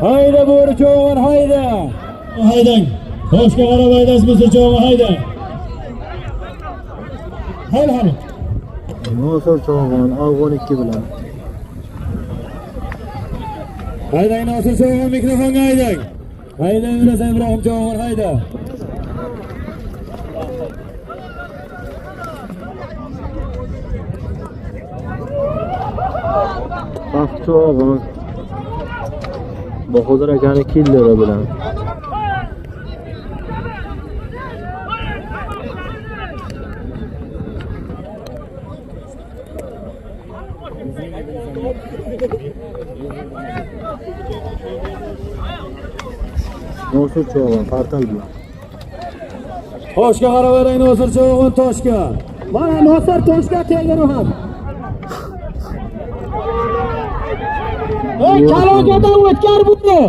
Hayda bo'ri cho'g'on hayda. Haydang. Toshga qarab haydasiz bo'lsa cho'g'on hayda. Hal. Nosir cho'g'on Afg'on 2 bilan. Haydang Nosir cho'g'on mikrofonga haydang. Hayda Yunus Ibrohim cho'g'on hayda. Cho'g'on Bahodir akani killeri bilan. Nosir cho'g'on Partal bilan. Toshga qarab haydang Nosir cho'g'on Toshga. Mana Nosir Toshga tegdi ham. Ey kalonkadan o'tkar buni.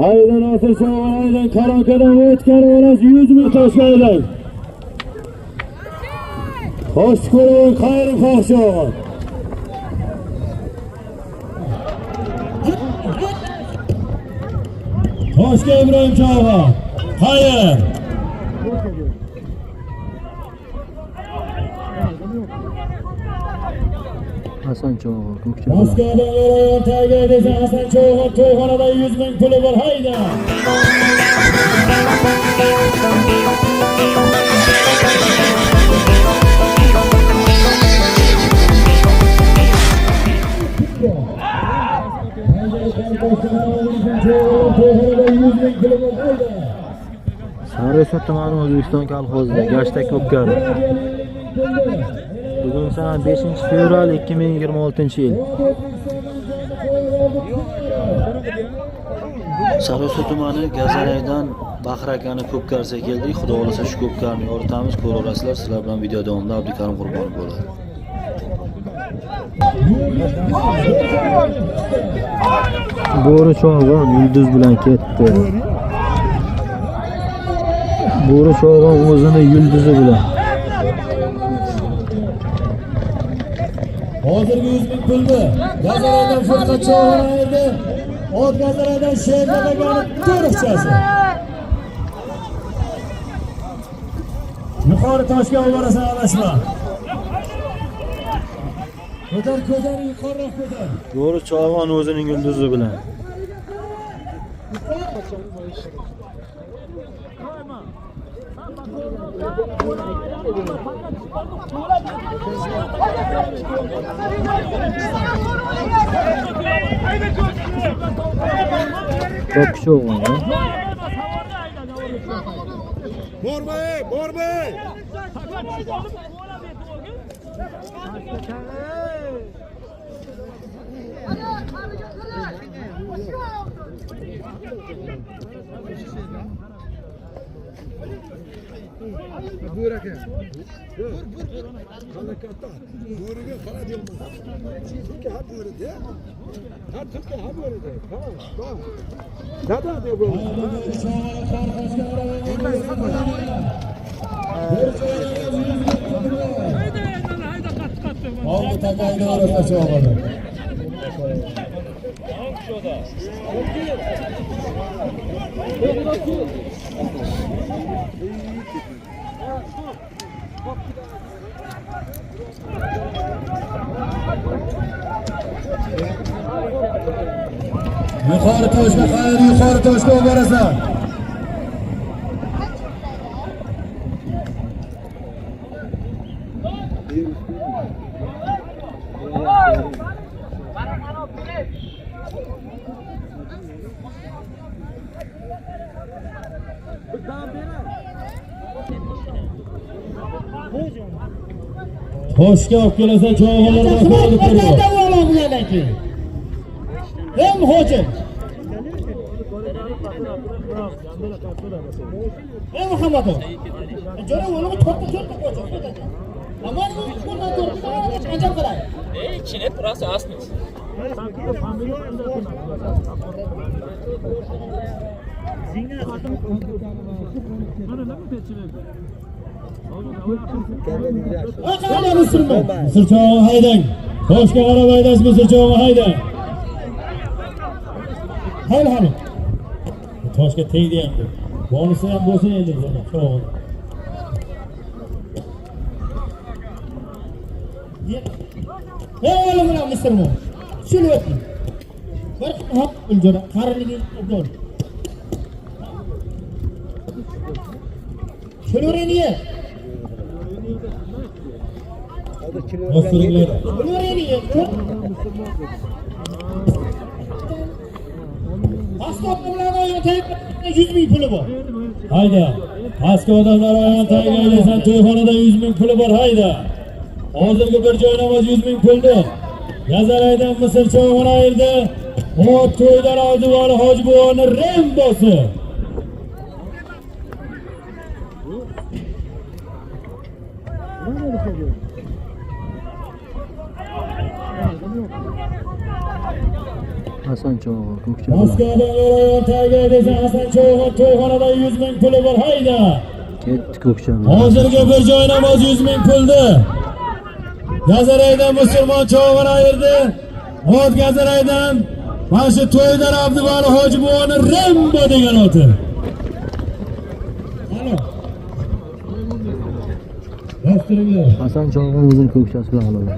Hayda Nosir cho'g'on haydang kalonkadan o'tkar orasi 100 ming Toshga haydang. Xo'sh ko'ring xayri xo'sh cho'g'on. Toshga Ibrohim cho'g'on. Xayr. Hasan cho'g'on ko'kcha. Moskvadan yo'layon tagida desa Hasan cho'g'on to'yxonada 100 ming puli bor hayda. Sariyasot tumani O'zbekiston kolxozida Gashtak ko'pkari. Bugun sana 5-fevral 2026-yil. Sariyasot tumani Gazalaydan Baxir akani ko'pkarsiga keldik. Xudo xolasa shu ko'pkarni yoritamiz, ko'rasizlar. Sizlar bilan video davomida Abdukarim Qurbonov bo'ladi. Bo'ri cho'g'on yulduz bilan ketdi. Bo'ri cho'g'on o'zini yulduzi bilan. Hozirgi 100 ming pulni Gazalaydan Furqa cho'g'on edi. Ot Gazalaydan Sherdagan to'riqchasi. Yuqori Toshga oborasan adashma. Ko'tar yuqoriroq ko'tar. Bo'ri cho'g'on o'zining yulduzi bilan. Çok cho'g'on. Bormay. Buyur aka. Buyur. Buyurga qara deyman. Türkiye ha buyurdi. Ha Türkiye ha buyurdi. Tamam. Nada diyor bu. Oldu takaydı orası çoğalı. Yukarı Toshga xayr, yuqori Toshga oborasan. Toshga olib kelasan, cho'g'onlardan qo'yib qo'yadi. Hem hoca. Hem Muhammed'o. Jora onu çok koyacak. Ama bu bundan sonra ancak kadar. İçine burası asmış. Mısır çoğu haydang. Toshga qarab haydasi Misrcho'g'on hayda. Hali. Toshga tegdi endi. Bonisi ham bo'lsin endi buni Cho'g'on. Oğlum lan Mısır'mı? Şunu yapın. Bir hak bulcana, karnını dur. Şunu niye? Mısır'lar. Şunu niye? Askaplarla oynatıp 100.000 pulu bu. Hayda. Askı odamlar oynatıp sen to'yxonada 100.000 pulu var hayda. Hozirgi bir joy namoz 100.000 pulni Yazaraydan Misrcho'g'on ayirdi. O to'ydan oldivori Hoji buvoni Rembosi. Hasan Cho'g'on, Ko'kcha. Moskvadan yo'l tagiga desa Hasan Cho'g'on to'yxonada 100.000 puli bor hayda. Ketdi Ko'kcha. Hozirgi bir joy namoz 100.000 pulni Yazaraydan musulmon Cho'g'on ayirdi. Ot Yazaraydan mana shu to'ydan Abduvali Hoji buvoni Rembo degan oti. Alo. Bostiringlar. Hasan Cho'g'on o'zini Ko'kchasi bilan oladi.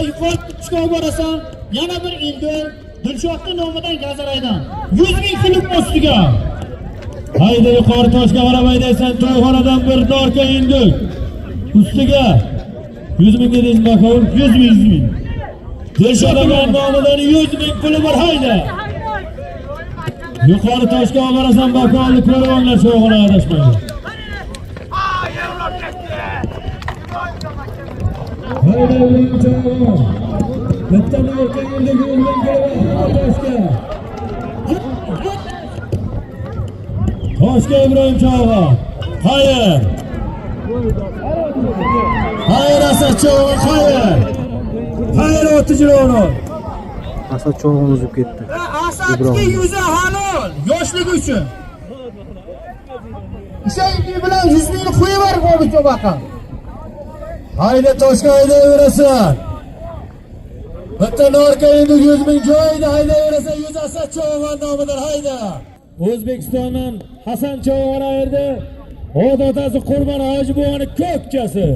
Yuqori chiqib borasan, yana bir ildi Dilshodning nomidan Yazaraydan 100.000 pul ostiga. Hayda yuqori toshga qarab haydaysan, to'yxonadan bir dorka indi. Ustiga 100.000 dedingiz bakovul, 100.000. Dilshodning nomidan 100.000 puli bor hayda. Yuqori toshga borasan, bakovulni ko'rib olinglar, to'yxonaga adashmaydi. Hayda Cho'g'on. Bitta dorka indi, 100.000 toshga. Toshga Ibrohim Cho'g'on. Hayır. Hayır Hasan Cho'g'on, hayır. Hayır Otijirovni. Hasan Cho'g'on o'zib ketdi. Asadga yuzi halol, yoshlik uchun. Ishonchi bilan 100.000 qo'yib yuborib oldi baqa. Hayda toshga haydayverasan. Bitta dorka endi 100.000 joyida haydayverasan, 100 Hasan Cho'g'on nomidan hayda. O'zbekistondan Hasan Cho'g'on ayirdi. Ot otasi Qurbon Hoji buvoni Ko'kchasi.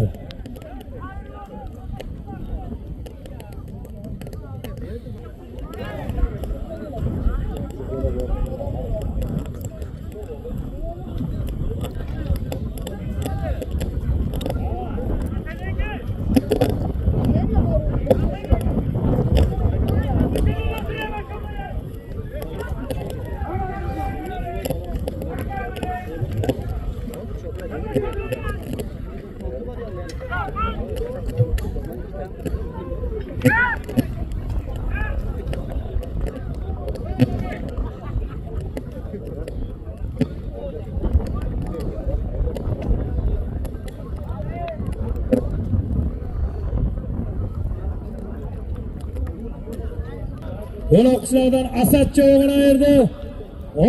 Yo'loqchilardan Asad Cho'g'on ayirdi.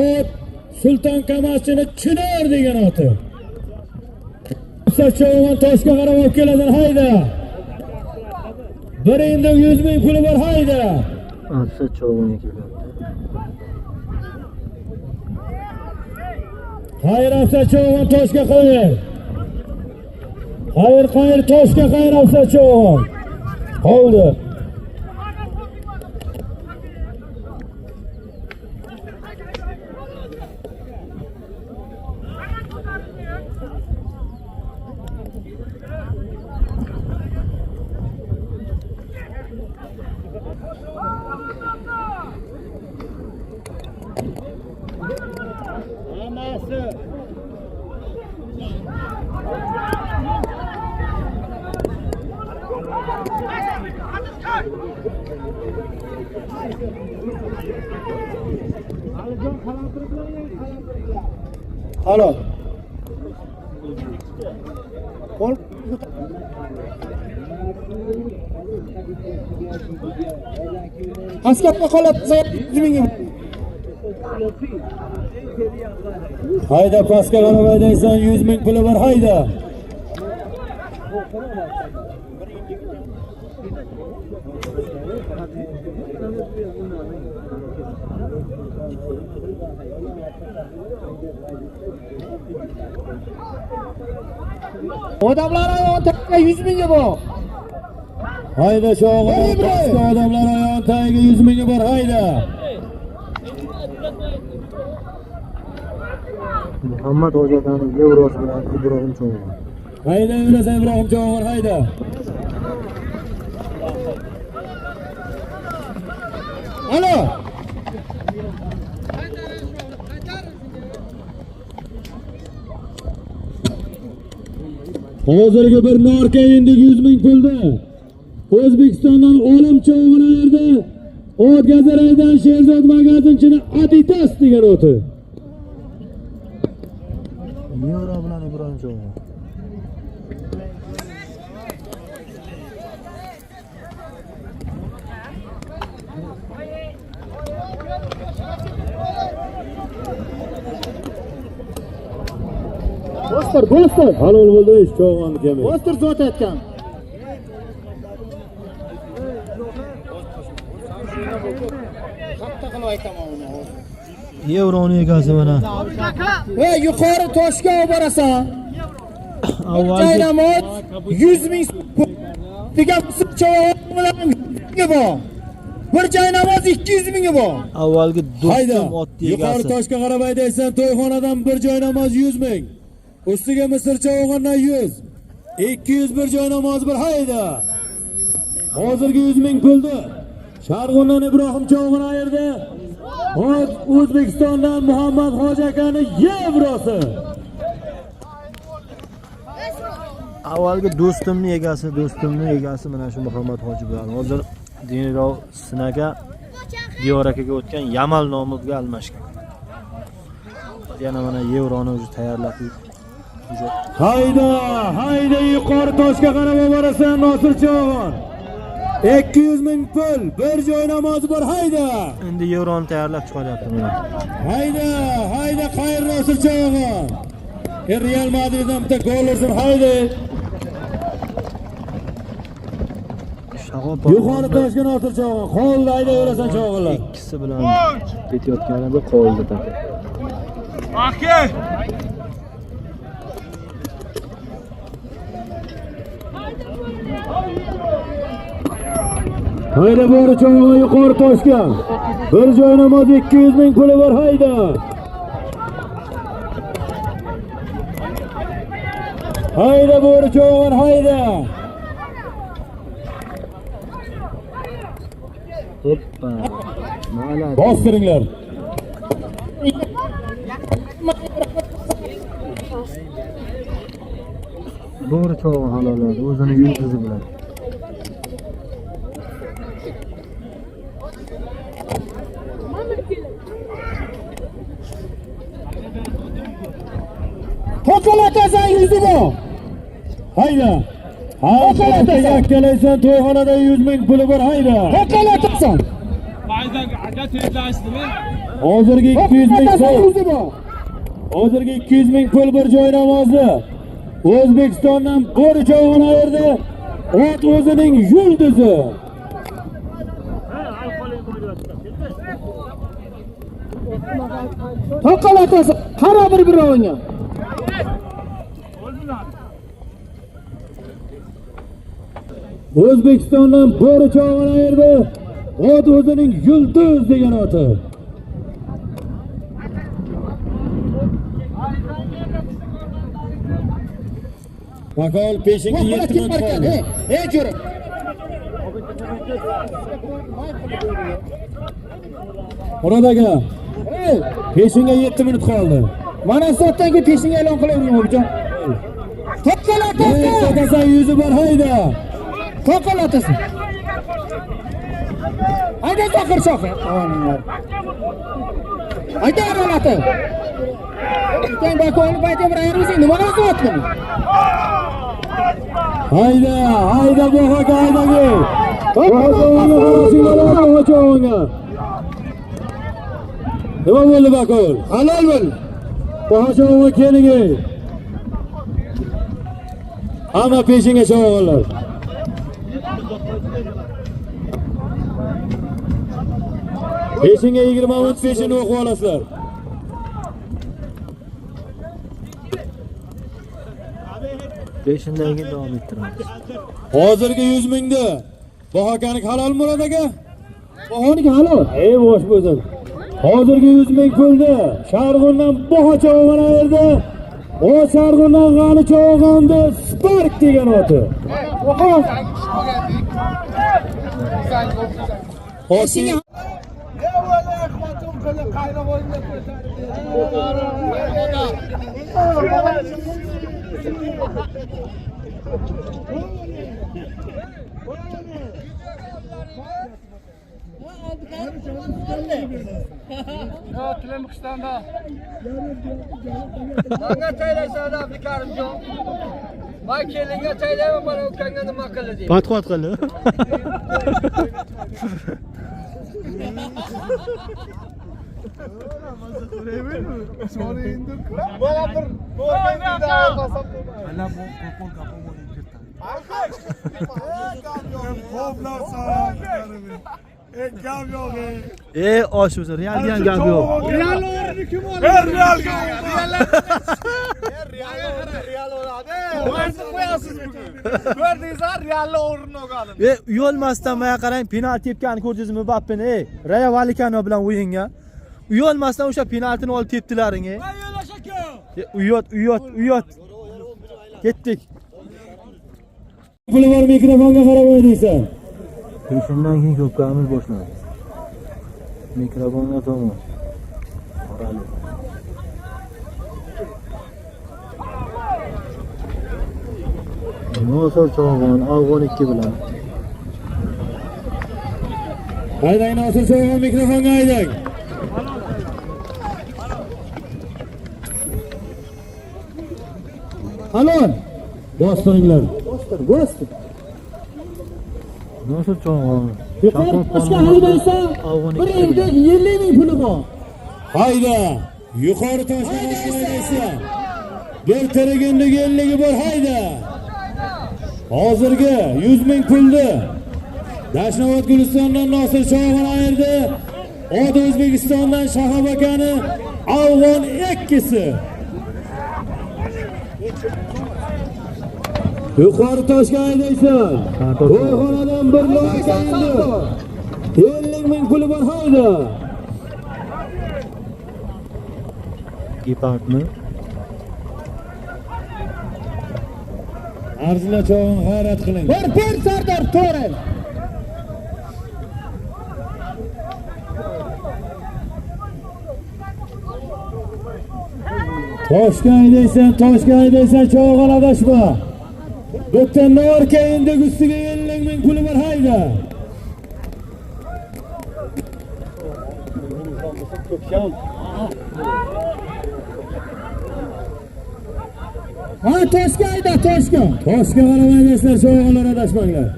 Ot Sulton Kamachini Chinor degan oti. Asad Cho'g'on toshga qarab olib keladi hayda. Bir endi 100.000 puli bor hayda. Asad Cho'g'onga kelyapti. Hayır Asad Cho'g'on toshga qo'ying. Hayır toshga qo'ying Asad Cho'g'on. Qoldi. Alo. Qo'l Askatga qolibsa 100 mingga. Hayda pastga qarab haydaysan 100 ming puli bor hayda. Odamlar ayol tagiga 100 mingga bor. Hayda sho'g'il pastga odamlar ayol tagiga 100 mingga bor hayda. Muhammad Hojaxon Yevrosi bilan Ibrohim Cho'g'on. Hayda yurasan Ibrohim Cho'g'on hayda. Alo. Hozirgi bir narka endi 100 ming pulda. O'zbekistondan Olim Cho'g'on yerda Ot Gazaraydan Sherzod magazinchini Adidas degan o'ti. Yevro bilan Ibrohim Cho'g'on. Bostir. Halol bo'ldi ish Cho'g'on kemi. Bostir zot aytgan. Katta qilib aytaman uni. Yevroni egasi mana. Va yuqori Toshga olib borasan. Avvalgi namoz 100 ming degan Cho'g'onga bor. Bir joy namoz 200 mingga bor. Avvalgi do'stim otdi egasi. Yuqori Toshga qarab haydaysan, to'yxonadan bir joy namoz 100 ming. Ustiga Misr Cho'g'ondan 100. 200 bir joy namoz bir hayda. Hozirgi 100 ming puldi. Sharg'undan Ibrohim Cho'g'on ayirdi. O'zbekistondan Muhammad Hoji akani yevrosi. Avvalgi do'stimning egasi mana shu Muhammad Hoji bilan hozir Dinirov Sinaga Diyor akaga o'tgan Yamal nomi bilan almashgan. Yana mana yevroni o'zi tayyorlab Hayda yuqori Toshga qarab borasan Nosir Cho'g'on. 200 ming pul, bir joy namozi bor hayda. Endi yevroni tayyorlab chiqaryapti mana. Hayda xayr Nosir Cho'g'on. Real Madriddan bitta gol ursin hayda. Yuqori Toshga Nosir Cho'g'on. Qo'lda hayda yurasan Cho'g'onlar. Ikkisi bilan ketayotganida qo'lda taka. Aka. Hayda bori Cho'g'on yuqori Toshga. Bir joy namoz 200 ming puli bor hayda. Hayda bori Cho'g'on hayda. Hoppa. Mana Bostiringlar. Bo'ri Cho'g'on haloladi o'zini yulduzi bilan. To'qolatasan yuzi bor. Hayda. To'qolatasan yakkalaysan to'yxonada 100 ming puli bor hayda. To'qolatasan. Faydan aka tezlashdimi? Hozirgi 200 ming yuzi bor. Hozirgi 200 ming pul bir joy namozi. O'zbekistondan Bo'ri Cho'g'on ayirdi. Ot o'zining yulduzi. To'qolatasan. Qara bir-birovga. O'zbekistondan Bo'ri Cho'g'on ayirdi. Ot o'zining yulduz degan oti. Bakol peshinga 7 minut qoldi. Ey ko'rib. Murod aka. Peshinga 7 minut qoldi. Mana soatdan keyin peshinga e'lon qilavergan o'g'jon. To'qolatasan yuzi bor hayda. To'qolatasan. Hayda Zohir. Ayta oladi. Sen bakoni paytga bir ayirmisiz, nima qilyapsan? Hayda, hayda bu haqqa haydagi. Qo'zg'olonga qarashinglar, qo'chog'onga. Nima bo'ldi bakol? Halol bo'l. Qo'chog'onga keling. Hamma peshinga cho'g'onlar. Peshinga 20 minut peshin o'qib olasizlar. Peshindan keyin davom ettiramiz. Hozirgi 100 mingda Bahakanik halol Murod aka? Bahakanik halol. Ey bosh bo'lsin. Hozirgi 100 ming pulni Sharg'undan Baha cho'g'on yerda. O Sharg'undan G'ani cho'g'onda Spark degan oti. Hozir Tilem kıştanda. Bana taylaysan Afrikarimjon. Vay kelinga taylayman bana o'tganga nima qildi deydi. Patqot qildi. Bana bir bo'lmaydi qasam. Ana bu qo'pol kapomon Ey osh o'zi, real degan gap yo'q. Real o'rni kim oldi? Real oladi. Qo'yasiz qo'yasiz bugun. Ko'rdingizlar, Real o'rni olgan. Uyolmasdan maya qarang, penalti tepganini ko'rdingizmi Mbappeni? Rayo Vallecano bilan o'yinga. Uyolmasdan o'sha penaltini olib tepdilaring. Uyot. Ketdik. puli bor mikrofonga qarab o'ynaysan. Peshindan keyin ko'pkamiz boshlanadi. Mikrofonga tomon. Qarali. Nosor cho'g'on, Afg'on 2 bilan. Haydang Nosir cho'g'on mikrofonga haydang. Halol. Bostiringlar. Bostir. Nosor cho'g'on. Yuqori toshga haydaysa, bir yilda 50 ming puli bor. Hayda. Yuqori toshga haydaysa, bir tirigindi 50 bor hayda. Hozirgi 100 ming pulni Dashnobod Gulistondan Nosir cho'g'on ayirdi. Ot O'zbekistondan Shahab akani Afg'on 2si. Yuqori toshga haydaysan. Ro'yxonadan bir loyiha endi. 50 ming puli bor hayda. Gepardmi? Arzla cho'g'on g'ayrat qiling. Bir Sardor to'g'ri. Toshga haydaysan cho'g'on adashma. Bitta Norka endi ustiga 50 ming puli bor hayda. Ha toshga hayda, toshga. Toshga qaramaydilar cho'g'onlar adashmanglar.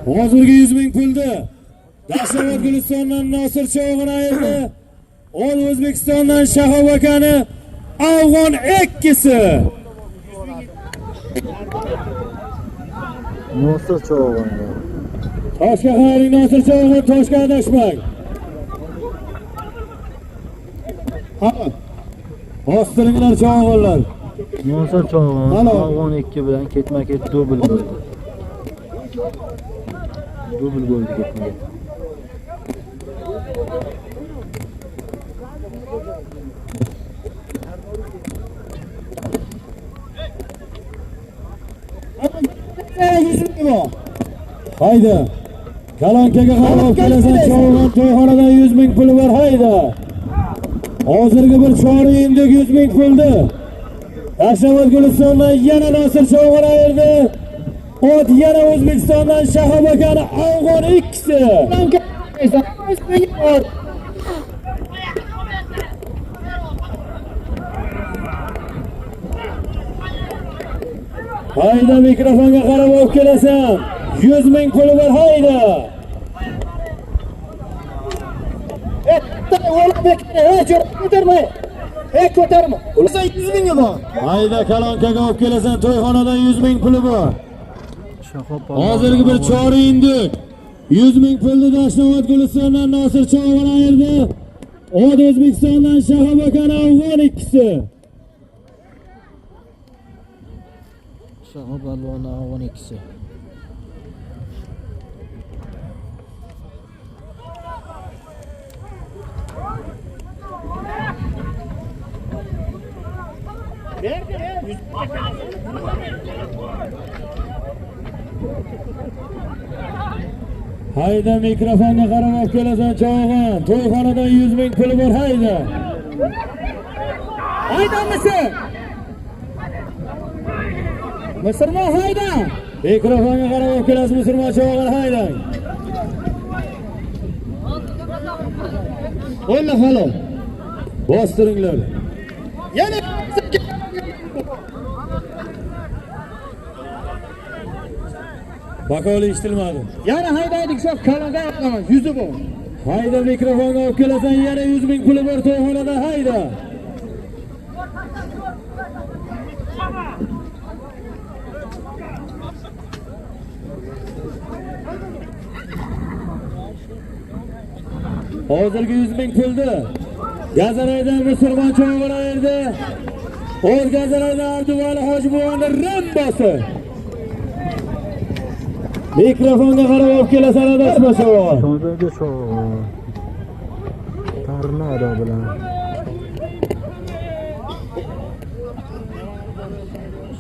Hozirgi 100 ming pulni Dashnobod Gulistondan Nosir cho'g'on ayirdi. Ol O'zbekistondan Shahab akani Afg'on 2si. Nosir cho'g'on. Toshga qaring Nosir cho'g'on, toshga adashmang. Ha. Bostiringlar cho'g'onlar. Nosir cho'g'on, Afg'on 2 bilan ketma-ket dubl bo'ldi. Dubl bo'ldi ketma-ket. Hayda. Kalonkaga qarab kelasan cho'g'on, to'yxonadan 100 ming puli bor hayda. Hozirgi bir chori endi 100 ming pulni Dashnobod Gulistondan yana Nosir cho'g'on ayirdi. Ot yana O'zbekistondan Shahab akani Afg'on 2si. Hayda mikrofonga qarab olib kelasan. 100 ming puli bor hayda. Ko'tarmay. Ko'tarma. Ular 200 mingga bor. Hayda kalonkaga olib kelasan. To'yxonadan 100 ming puli bor. Hozirgi bir chori indik. 100 ming pulni Dashnobod Gulistondan Nosir Cho'g'on ayirdi. Od O'zbekistondan Shahab aka Afg'on ikkisi. Shahab Alvon Afg'on ikkisi. Hayda mikrofonga qarab olib kelasan Cho'g'on. To'yxonadan 100 ming puli bor hayda. Hayda Misr. Misrma hayda. Mikrofonga qarab olib kelasiz Misrma Cho'g'on hayda. O'yla halol. Bostiringlar. Yana Bakoli eshitilmadi. yana haydaydik shu kalonga aytamiz. 100 bor. Hayda mikrofonga olib kelasan yana 100 ming puli bor to'yxonada hayda. Hozirgi 100 ming pulni Gazaraydan Musulmon Cho'g'on ayirdi. O'z Gazaraydan Abduvali Hojibovonni rambosi. Mikrofonga qarab olib kelasan adashma Cho'g'on. Sho'berdi Cho'g'on. Tornado bilan.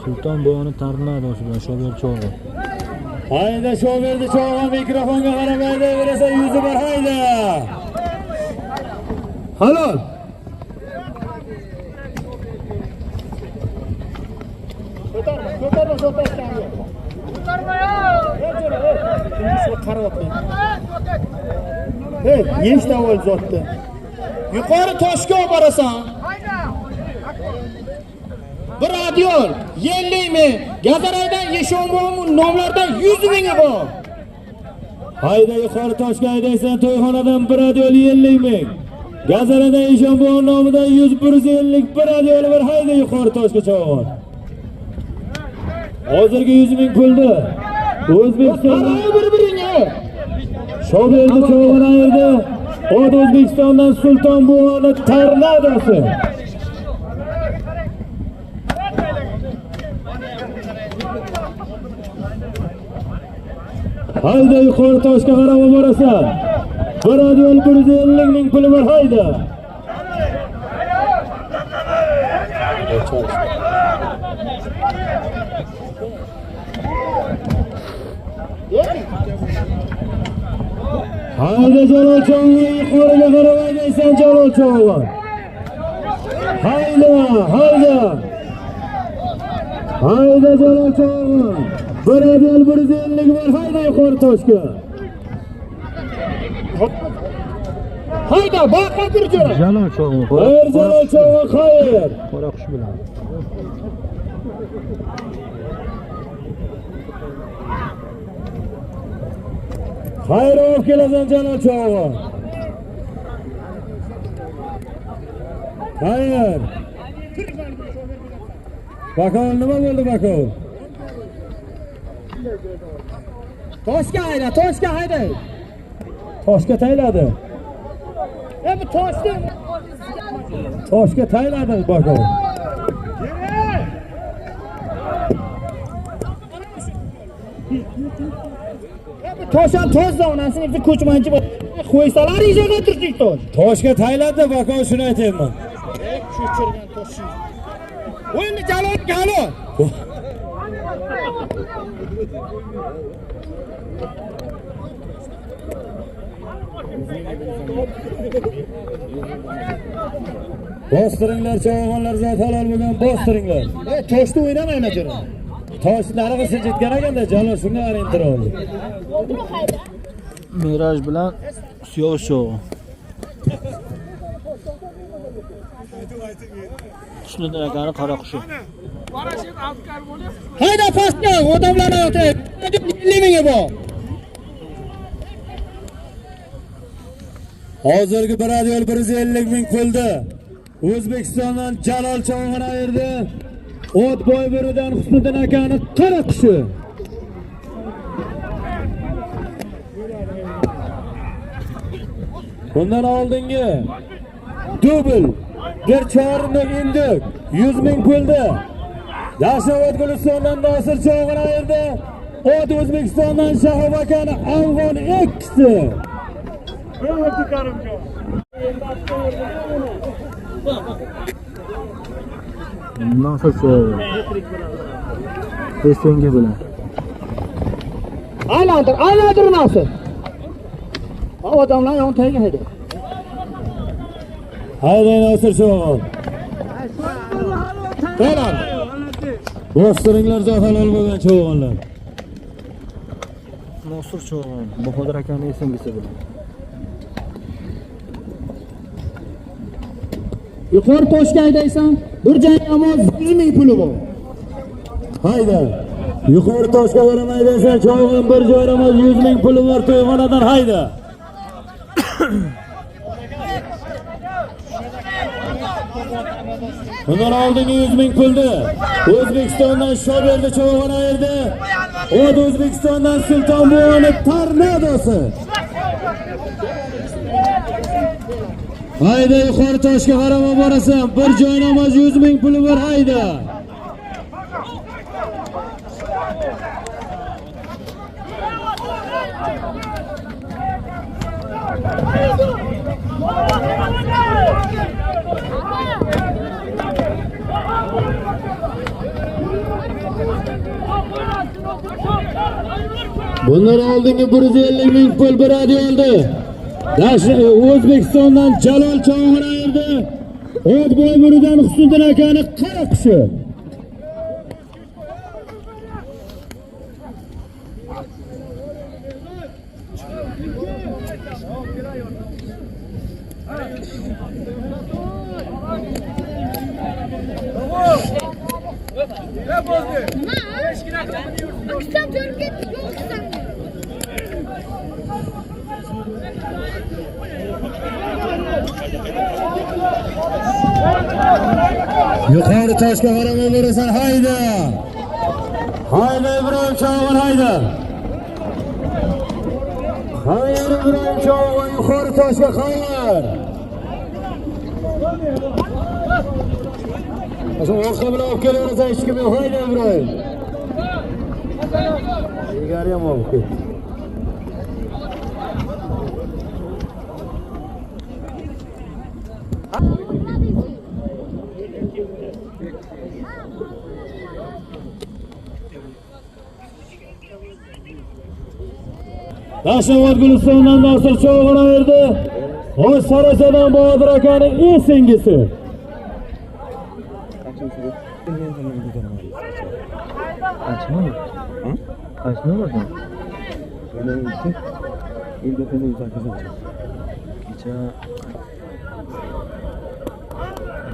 Sulton bo'yoni tornadosi bilan Sho'ber Cho'g'on. Hayda Sho'berdi Cho'g'on mikrofonga qarab aydaverasa 100 bor hayda. Halol. Ko'tarma so'tashdan. Ko'tarma yo. Shu qarayapman. Hey, nechta o'l zotdi? Yuqori toshga olib borasan. Bir radiol 50 ming, Gazaraydan Yeshonbo'm nomlardan 100 mingi bor. Hayda yuqori toshga haydaysan to'yxonadan bir radiol 50 ming. Gazaraydan Eshonbo'm nomidan 150 bir radiol var hayda yuqori toshga Cho'g'on. Hozirgi 100 ming pulni O'zbekistondan bir-biringga. Sho'berdi Cho'g'on ayirdi. Od O'zbekistondan Sulton bo'yoni tornadosi. Hayda yuqori toshga qarab borasan. Bir radiol 150 ming puli bor hayda. Hayda Jalol Cho'g'on yuqoriga qarab haydaysan Jalol Cho'g'on. Hayda, hayda. Hayda Jalol Cho'g'on. Bir radiol 150 bor hayda yuqori toshga. Hayda, baqa turjon. Jalol Cho'g'on. Xayr Jalol Cho'g'on xayr. Qora qush bilan. Xayr olib kelasan Jalol Cho'g'on. Xayr. Bakol nima bo'ldi Bakol? Toshga hayda. Toshga tayladi. Bu toshni. Toshga tayladi Bakol. Toshdan tozda onasini bizni ko'chmanchi qo'ysalar ijoga turdik tosh. Toshga tayladi Bakol shuni aytayman. Cho'chirgan tosh. O'yinni Jalol galo. Bostiringlar Cho'g'onlar zot halol bo'lgan bostiringlar. Toshni o'ynamayman ajara. Toshlari siljitgan ekanda Jalol shunga arintira oldi. Miraj bilan Siyosh Cho'g'on. Husniddin akani qora qushi. Hayda pastga odamlarni o'tib. 50 mingga bor. Hozirgi bir yo'l 150 ming puldi. O'zbekistondan Jalol Chavg'on ayirdi. O'tboy biridan Husniddin akani qora qushi. Bundan oldingi dubl bir chorinlik indik 100 ming puldi. Yashovot Gulistondan Nosir Chavg'on ayirdi. Ot O'zbekistondan Shahob akani Afg'on ikkisi. Nosir Chavg'on. Restonga bilan. Aylantir Nosir. Odamlar yon tagi hayda. Hayda Nosir Chavg'on. Qani? Bostiringlar zohal olmagan Chavg'onlar. Nosir Chavg'on. Bahodir akani esingisi bilan. Yuqori toshga haydaysan, bir joy namoz 100 ming puli bor. Hayda. Yuqori toshga baramaysan, Chavg'on bir joy namoz 100 ming puli bor, to'yxonadan hayda. Bundan oldingi 100 ming puldi. O'zbekistondan Shoberdi Chavg'on ayirdi. Ot O'zbekistondan Sultonbuyoni Tornadosi. Hayda yuqori toshga qarab borasan, bir joy namoz 100 ming puli bor hayda. Bundan oldingi 150 ming pul bir oldi. O'zbekistondan Jalol Chavg'on ayirdi. O'tboy biridan Husniddin akani qora qushi. Yuqori toshga qaramay berasan hayda. Hayda Ibrohim Chavg'on hayda. Hayır Ibrohim Chavg'on yuqori toshga qayar. Asıl orqa bilan olib kelaversan hech kim yo'q hayda Ibrohim. Yigaryam olib ket. Yashovot Gulistondan Nosir Chavg'on ayirdi. O'z Sarasadan Bahodir akani esingisi. Kaçma mı?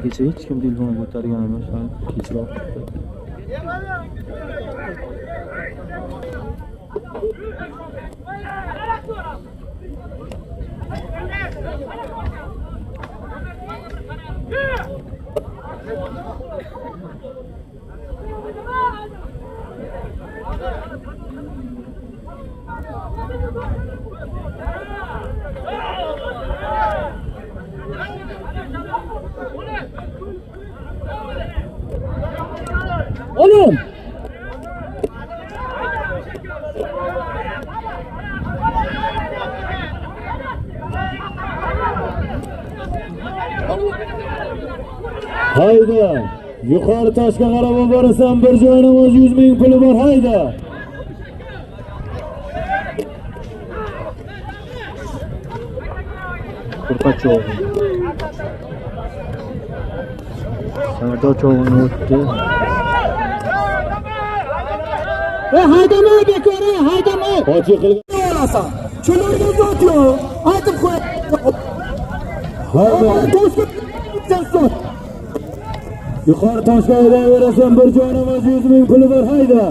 Kecha hech kim telefon ko'targan emas, kechroq. Oğlum! Hayda! Yuqori toshga qarab borasan, bir joyning o'z 100 ming puli bor hayda. Qurqa Chavg'on. Sardor Chavg'on o'tdi. Haydama bekora, haydama. Qochi qilib olasan. Shularga zot yo'q. Aytib qo'y. Hayda. Do'stlar, Yuqori toshga haydayverasan, bir joynamoz 100 ming puli bor, hayda.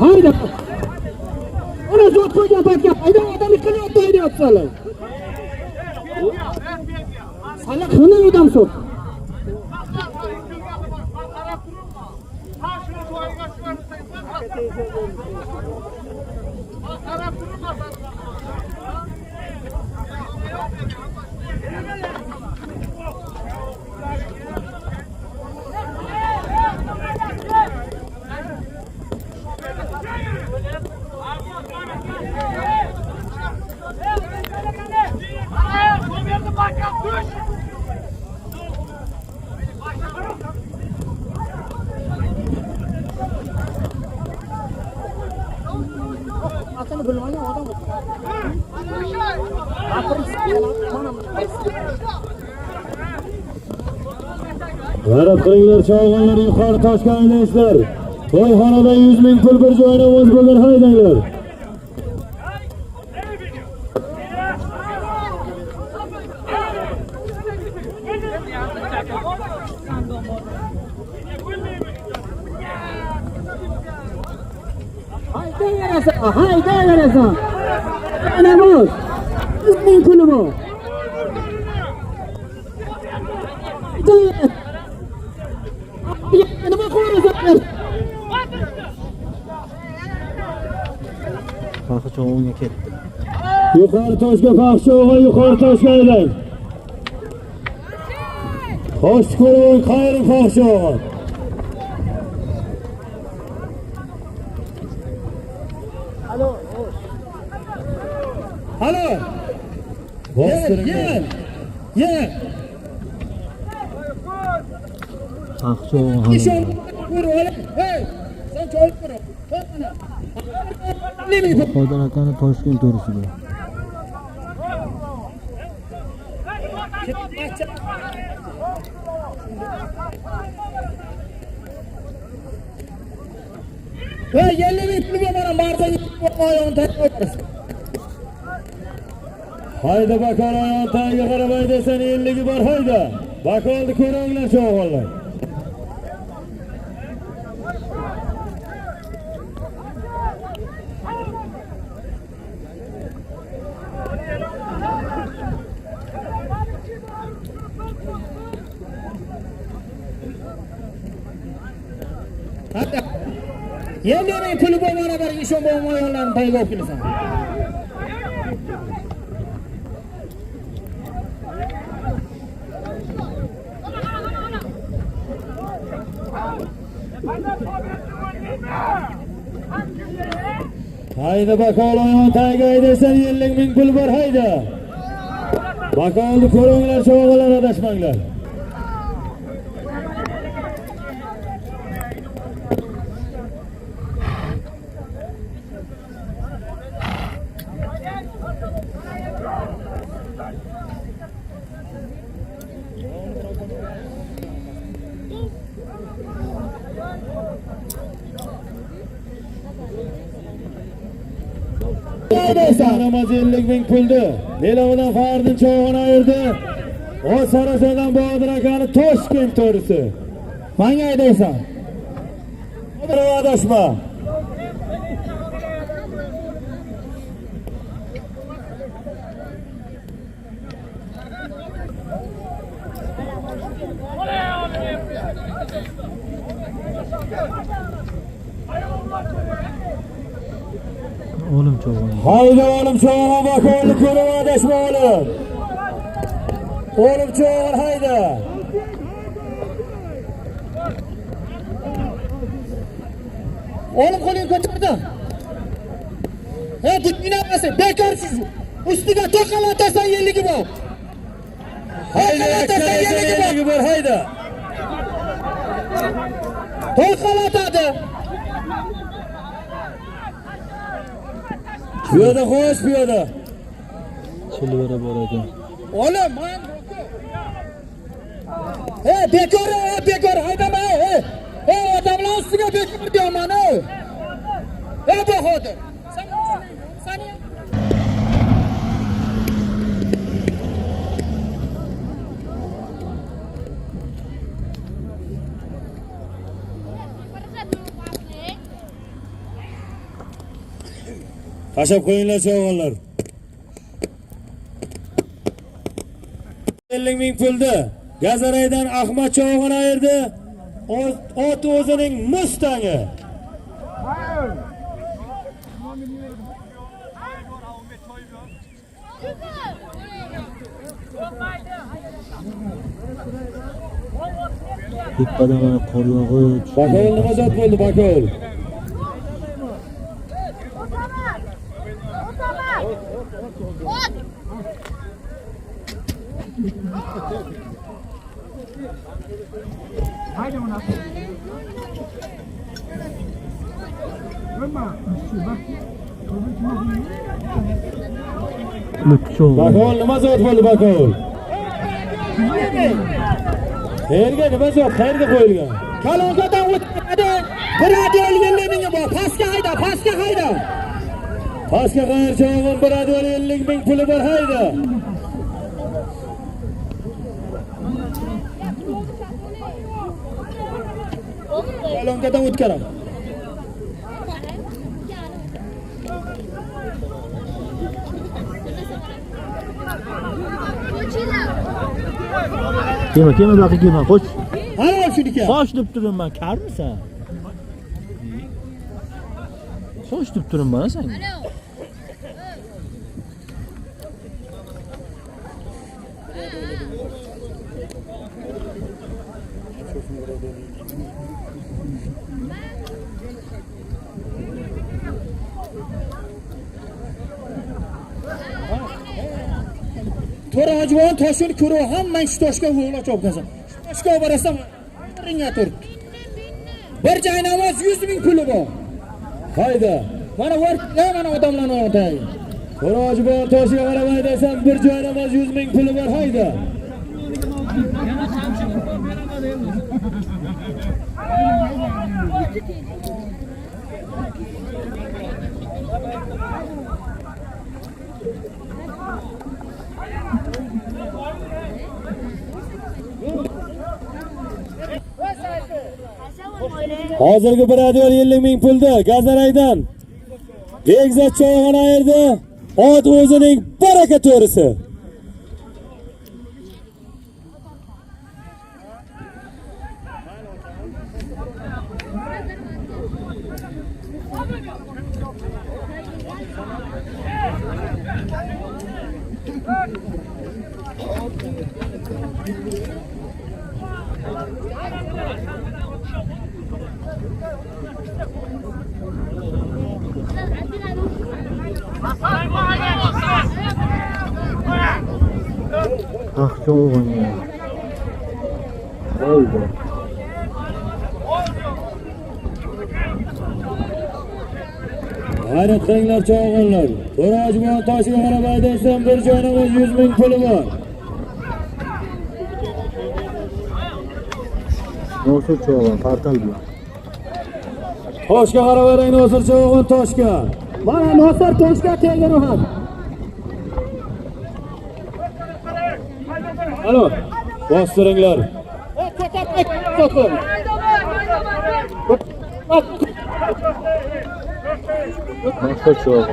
Hayda. Ona zot qo'ygan paytga hayda odamni qilyapti haydayapsanlar. Sana qani odam so'q. G'ayrat qilinglar, chavg'onlar, yuqori toshga aylaysizlar. To'yxonada 100 ming pul bir joynamoz bo'lgan, haydanglar. Haydayverasan. Namoz. 100 ming puli bor. Nima qilasan? Faxri o'ngga ketdi. Yuqori toshga Faxri o'g'il, yuqori toshga aylang. Xo'sh ko'ring, qayri Faxri o'g'il. Halo. Ye. Faxri o'g'il. Hey, sen cho'yib tur. Qo'ydan akani Toshkent to'g'risida. Hey, 50 ming pul bor, mardan oyog'ini tayyorlaysiz. Hayda bakor oyoq tagiga qaramay desan 50 bor, hayda. Bakolni ko'ringlar cho'g'onlar. Endi men puli bo'lmana bir ishon bo'lmaganlarni tayga olib kelasan. Hayda bakol oyoq tagiga aydasan 50 ming pul bor, hayda. Bakolni ko'ringlar cho'g'onlar, adashmanglar. Namaz 50 ming puldi. Nelovidan Fardin cho'g'ini ayirdi. O Sarasadan Bodir akani Toshkent to'risi. Menga aydaysan. Bir adashma. O'lim cho'g'on. Hayda olim cho'g'on, bakolni ko'rib adashma olim. Olim cho'g'on, hayda. Oğlum qo'lingni ko'tardi. He, dinlamayapsiz, bekorsiz. Ustiga to'qalatasan 50 bor. Hayda, 50 bor, hayda. To'qalatadi. Piyoda xo'sh, piyoda. Silvera bor ekan. Oğlum, men He, bekor, haydama, he. He, odamlar ustiga bekor deyman, he. He, Bahodir. Sen Qashab qo'yinglar cho'g'onlar. 50 ming pulni Gazaraydan Ahmad cho'g'on ayirdi. Ot o'zining Mustangi. tepada mana qor yog'ib Bakol nima zot bo'ldi Bakol? Bakol nima zot bo'ldi Bakol? Qayerga nima zot? Qayerga qo'yilgan? Kalonkadan o'tadi. Bir adil 50 mingga bor. Pastga hayda, pastga hayda. Pastga qayer cho'g'on 150 ming puli bor hayda. Kalonkadan o'tkaram. Kema buyoqqa kelma, qoch. Halol shuniki. Qoch deb turibman, karmisan? Qoch deb turibman sen. To'rajvon toshini ko'rib hammang shu toshga o'g'loq chopgansan. Toshga borasam ringga turib. Bir joy namoz 100 ming puli bor. Hayda. Mana mana odamlarni o'tay. To'roji bor toshiga qaramay desam bir joy namoz 100 ming puli bor hayda. Hozirgi bir adyor 50 ming pulda Gazaraydan Begzat cho'g'on ayirdi. Ot o'zining baraka to'risi. Ah, cho'g'on ya. Hayda. Hayrat qilinglar cho'g'onlar. To'rajvon toshiga qaramay desam bir joy namoz 100 ming puli bor. Nosur cho'g'on, portal bu. Toshga qaravering Nosir cho'g'on toshga. Mana Nosir toshga tegir ham. Alo, bostiringlar. Nosur cho'g'on.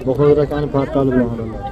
Buxoro akani portali bilan olaman.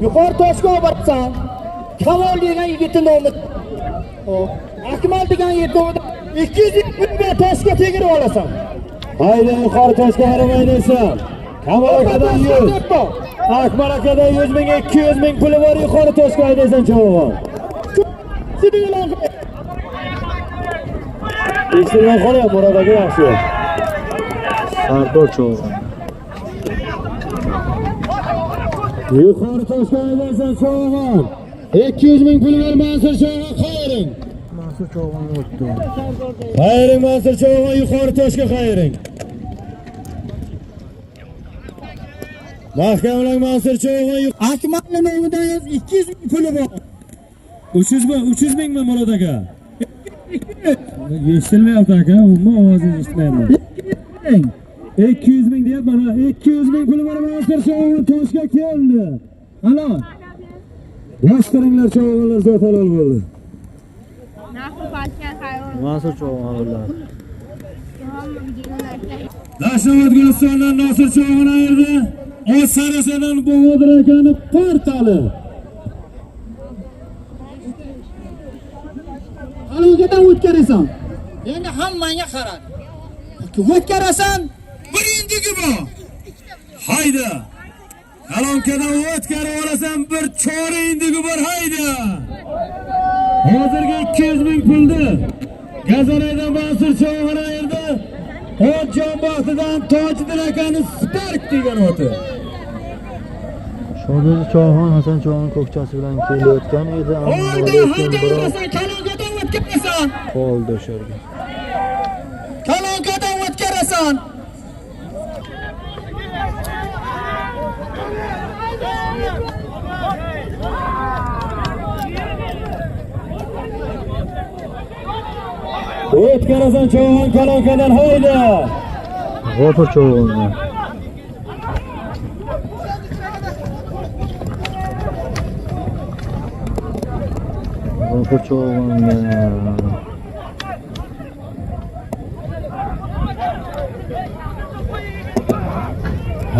Yuqori toshga borsan, Kamol degan yigitning nomi. Akmal degan yigitning 220 toshga tegirib olasan. Hayda yuqori toshga qaramay desam. Kamol akadan 100. Akmal akadan 100 ming 200 ming puli bor yuqori toshga haydasan cho'g'on. Sidilan. Eshitgan qolay Murod aka yaxshi. Sardor Cho'g'on. Yuqori toshga aylansan Cho'g'on. 200 ming pul ver Mansur Cho'g'on qayring. Mansur Cho'g'on o'tdi. Qayring Mansur Cho'g'on yuqori toshga qayring. Mahkamlang Mansur Cho'g'on. Akmalning nomidan 200 ming puli bor. 300 mingmi Murod aka? Eshitilmayapti aka, umuman ovozingizni eshitmayapman. 200 ming deyapman, 200 ming puli bor Mansur Cho'g'on toshga keldi. Alo. Yoshtaringlar Cho'g'onlar zot halol bo'ldi. Mansur Cho'g'on o'ldi. Dashtobod Gulistondan Nosir Cho'g'on ayirdi. O Sarasadan Bahodir akani portali. Alogadan o'tkarasan. Endi hammangga qara. O'tkarasan, bir indigi bor. Hayda. Kalonkadan o'tkarib olasan, bir chori indigi bor, hayda. Hozirgi 200 ming pulni Gazaraydan Mansur Cho'g'on ayirdi. Hojjon baxtidan Tojiddin akani Spark degan oti. Shodir Cho'g'on Hasan Cho'g'on ko'kchasi bilan kelayotgan edi, ammo O'tkarasan, kalonkadan o'tkarasan. qoldi o'sherga. Kalonkadan o'tkarasan. O'tkarasan Cho'g'on kalonkadan hayda. G'ofur Cho'g'on. G'ofur Cho'g'onga.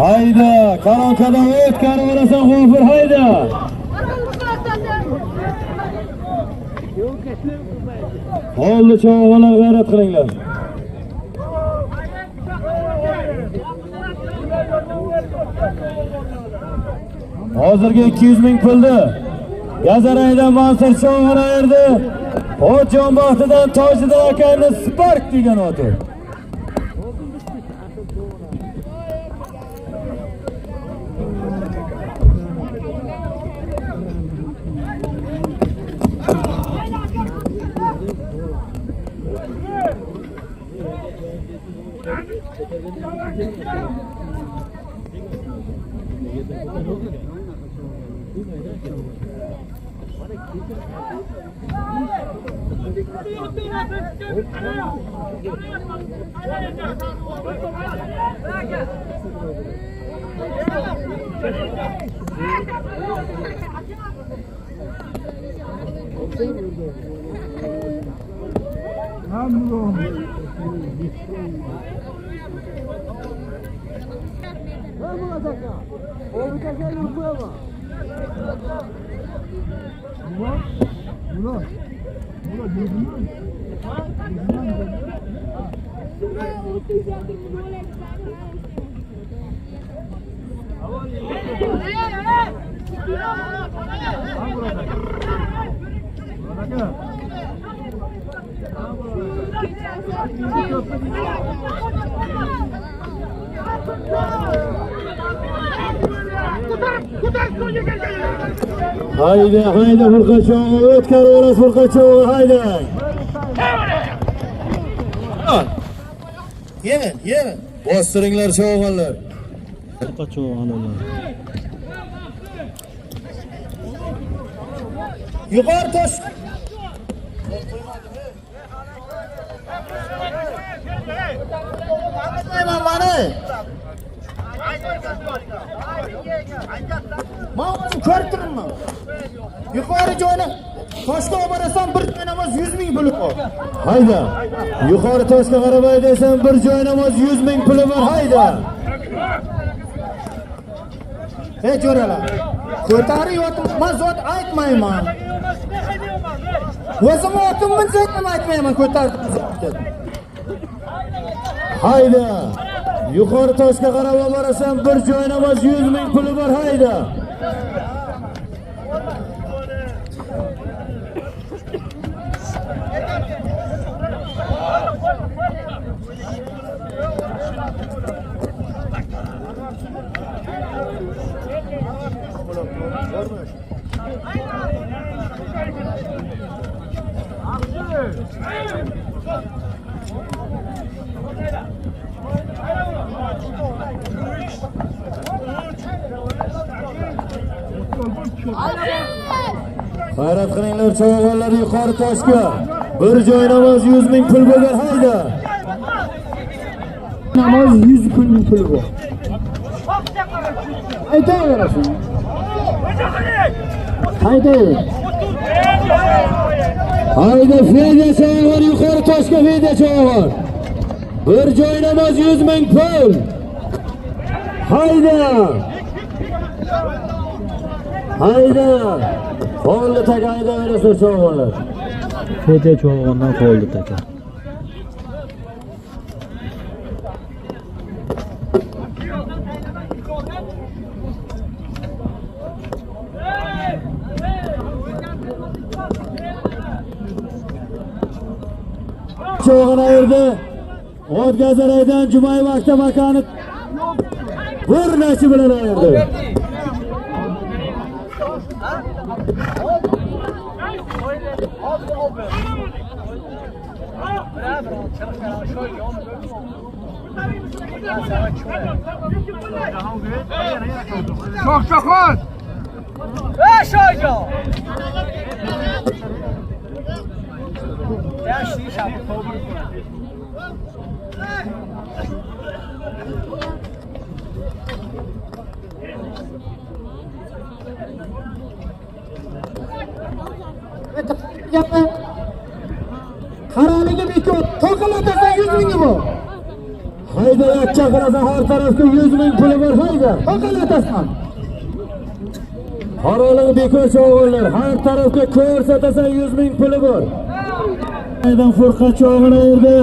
Hayda, kalonkadan o'tkarib olasan G'ofur hayda. Oldi Cho'g'onlar g'ayrat qilinglar. Hozirgi 200 ming pulni Gazaraydan Mansur Cho'g'on ayirdi. Hojjon baxtidan Tojiddin akani Spark degan oti. Hayda, hayda Furqat Cho'g'on o'tkarib olasiz Furqat Cho'g'on hayda. Yemin. Bostiringlar Cho'g'onlar. Furqat Cho'g'on o'ldi. Yuqori tosh. Mana ko'rib turibman. Yuqori joyni toshga olib borasan, bir joy namoz 100 ming puli bor. Hayda. Yuqori toshga qarab aydasan, bir joy namoz 100 ming puli bor, hayda. Jo'ralar. Ko'tarib yotibman, zot aytmayman. O'zim otimni ham aytmayman, ko'tarib. Hayda. Yuqori toshga qarab borasan, bir joy namoz 100 ming puli bor, hayda. Hayrat qilinglar cho'g'onlar yuqori toshga. Bir joy namoz 100 ming pul bo'lgan hayda. Namoz 100 ming pul bu. Aytaverasizmi? Hayda. Hayda fedya cho'g'on yuqori toshga fedya cho'g'on. Bir joy namoz 100 ming pul. Hayda. Hayda. Qo'lni taka haydaverasizlar cho'g'onlar. Fedya cho'g'ondan qo'lni taka. Cho'g'on ayirdi. O'tkazaraydan Jumay vaqti makoni bir nachi bilan ayirdi. Şoxşoxon! Şoyco! Ya şişa. Qaraliga bekor. To'qilatasan 100 ming bu. Hayda yakka qarasan har tarafga 100 ming puli bor hayda. To'qilatasan. Qaraliga bekor cho'g'onlar har tarafga ko'rsatasan 100 ming puli bor. Haydan Furqa cho'g'on ayirdi.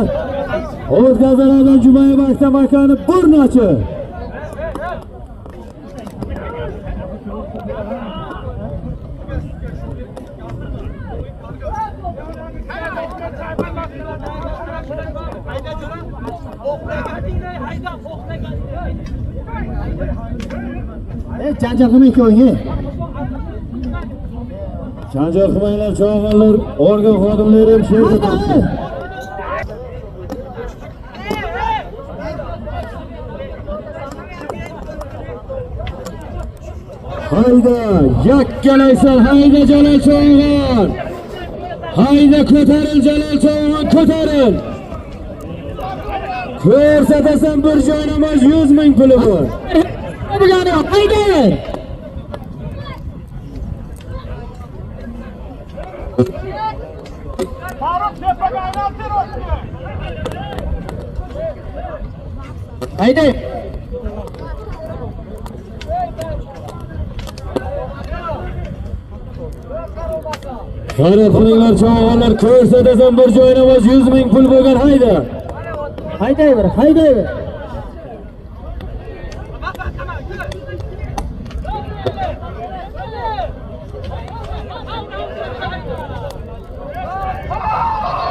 O'tkazaraydan Jumay vaqti makoni bir nachi. Janjal qilmang o'yinga. Janjal qilmanglar cho'g'onlar, organ xodimlari ham she'r topdi. Hayda, yakkalaysan, hayda Jalol cho'g'on. Hayda ko'taril Jalol cho'g'on, ko'taril. Ko'rsatasan bir joy namoz 100 ming puli bor. Bugani hayda. Hayda. Qarab qilinglar cho'g'onlar, ko'rsatasan bir joy namoz 100 ming pul bo'lgan hayda. Haydayver, haydayver.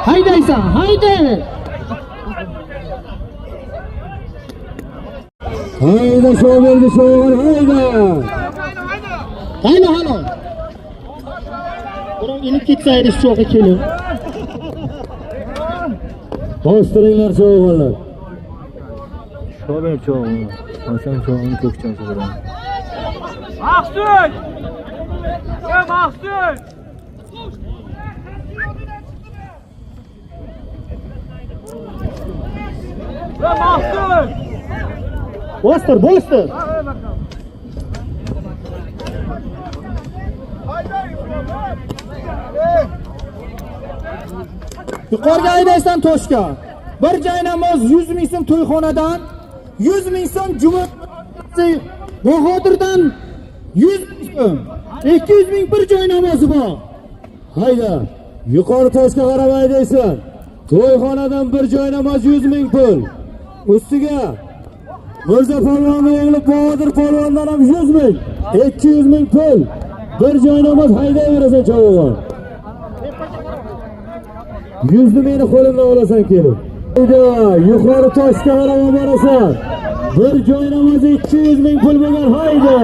Haydaysan, haydayver. Hayda sho'berdi cho'g'on hayda. Hayda halo. Biroq inib ketsaydi cho'g'i kelib. Bostiringlar cho'g'onlar. Sho'ber cho'g'on. Hasan cho'g'on ko'kchasi bilan. Mahsun! Ya Mahsun! Ya Mahsun! Bostir, bostir. Yuqoriga haydaysan toshga. Bir joy namoz 100 ming so'm to'yxonadan, 100 ming so'm juma Bahodirdan 100 ming so'm. 200 ming bir joy namozi bor. Hayda, yuqori toshga qarab haydaysan. To'yxonadan bir joy namoz 100 ming pul. Ustiga Mirza polvonning o'g'li Bahodir polvondan ham 100 ming, 200 ming pul. Bir joy namoz haydayverasan cho'g'on. 100 ni meni qo'limdan olasan kelib. Hayda, yuqori toshga qarab borasan. Bir joy namoz 200 ming pul bo'lgan hayda.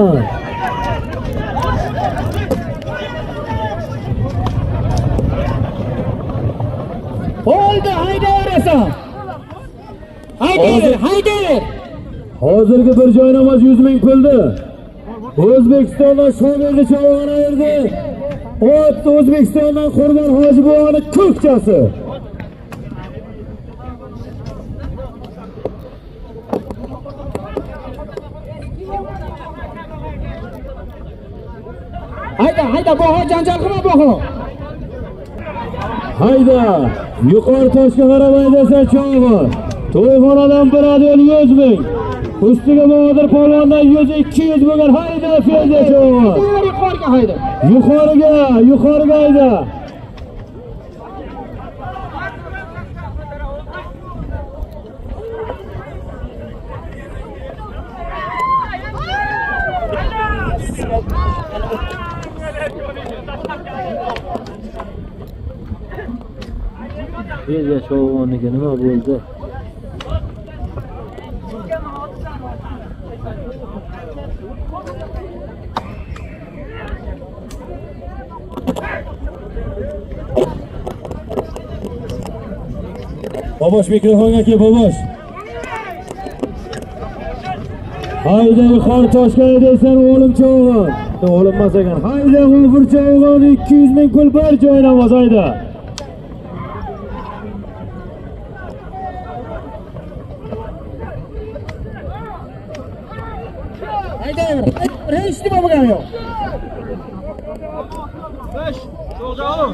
Haydi. Hozirgi bir joy namoz 100 ming puldi. O'zbekistondan Shomerli Cho'g'on erdi. Ot O'zbekistondan Qurbon Hojibovani ko'kchasi. Hayda, boho janjal qilma boho. Hayda, yuqori toshga qaramay desa Cho'g'on. To'yxonadan bir adel 100 ming. Ustiga Bahodir polvondan 100-200 bo'lgan hayda Feyza Cho'g'on. Yuqoriga hayda. Yuqoriga hayda. Feyza Cho'g'onniki nima bo'ldi? Bobosh mikrofonga kel, Bobosh. Hayda yuqori toshga deysan o'g'lim Cho'g'on. O'g'lim emas ekan. Hayda G'ofur Cho'g'on 200 ming pul bir joy namoz hayda. Hayda, hech nima bo'lgani yo'q. 5 Sho'g'on.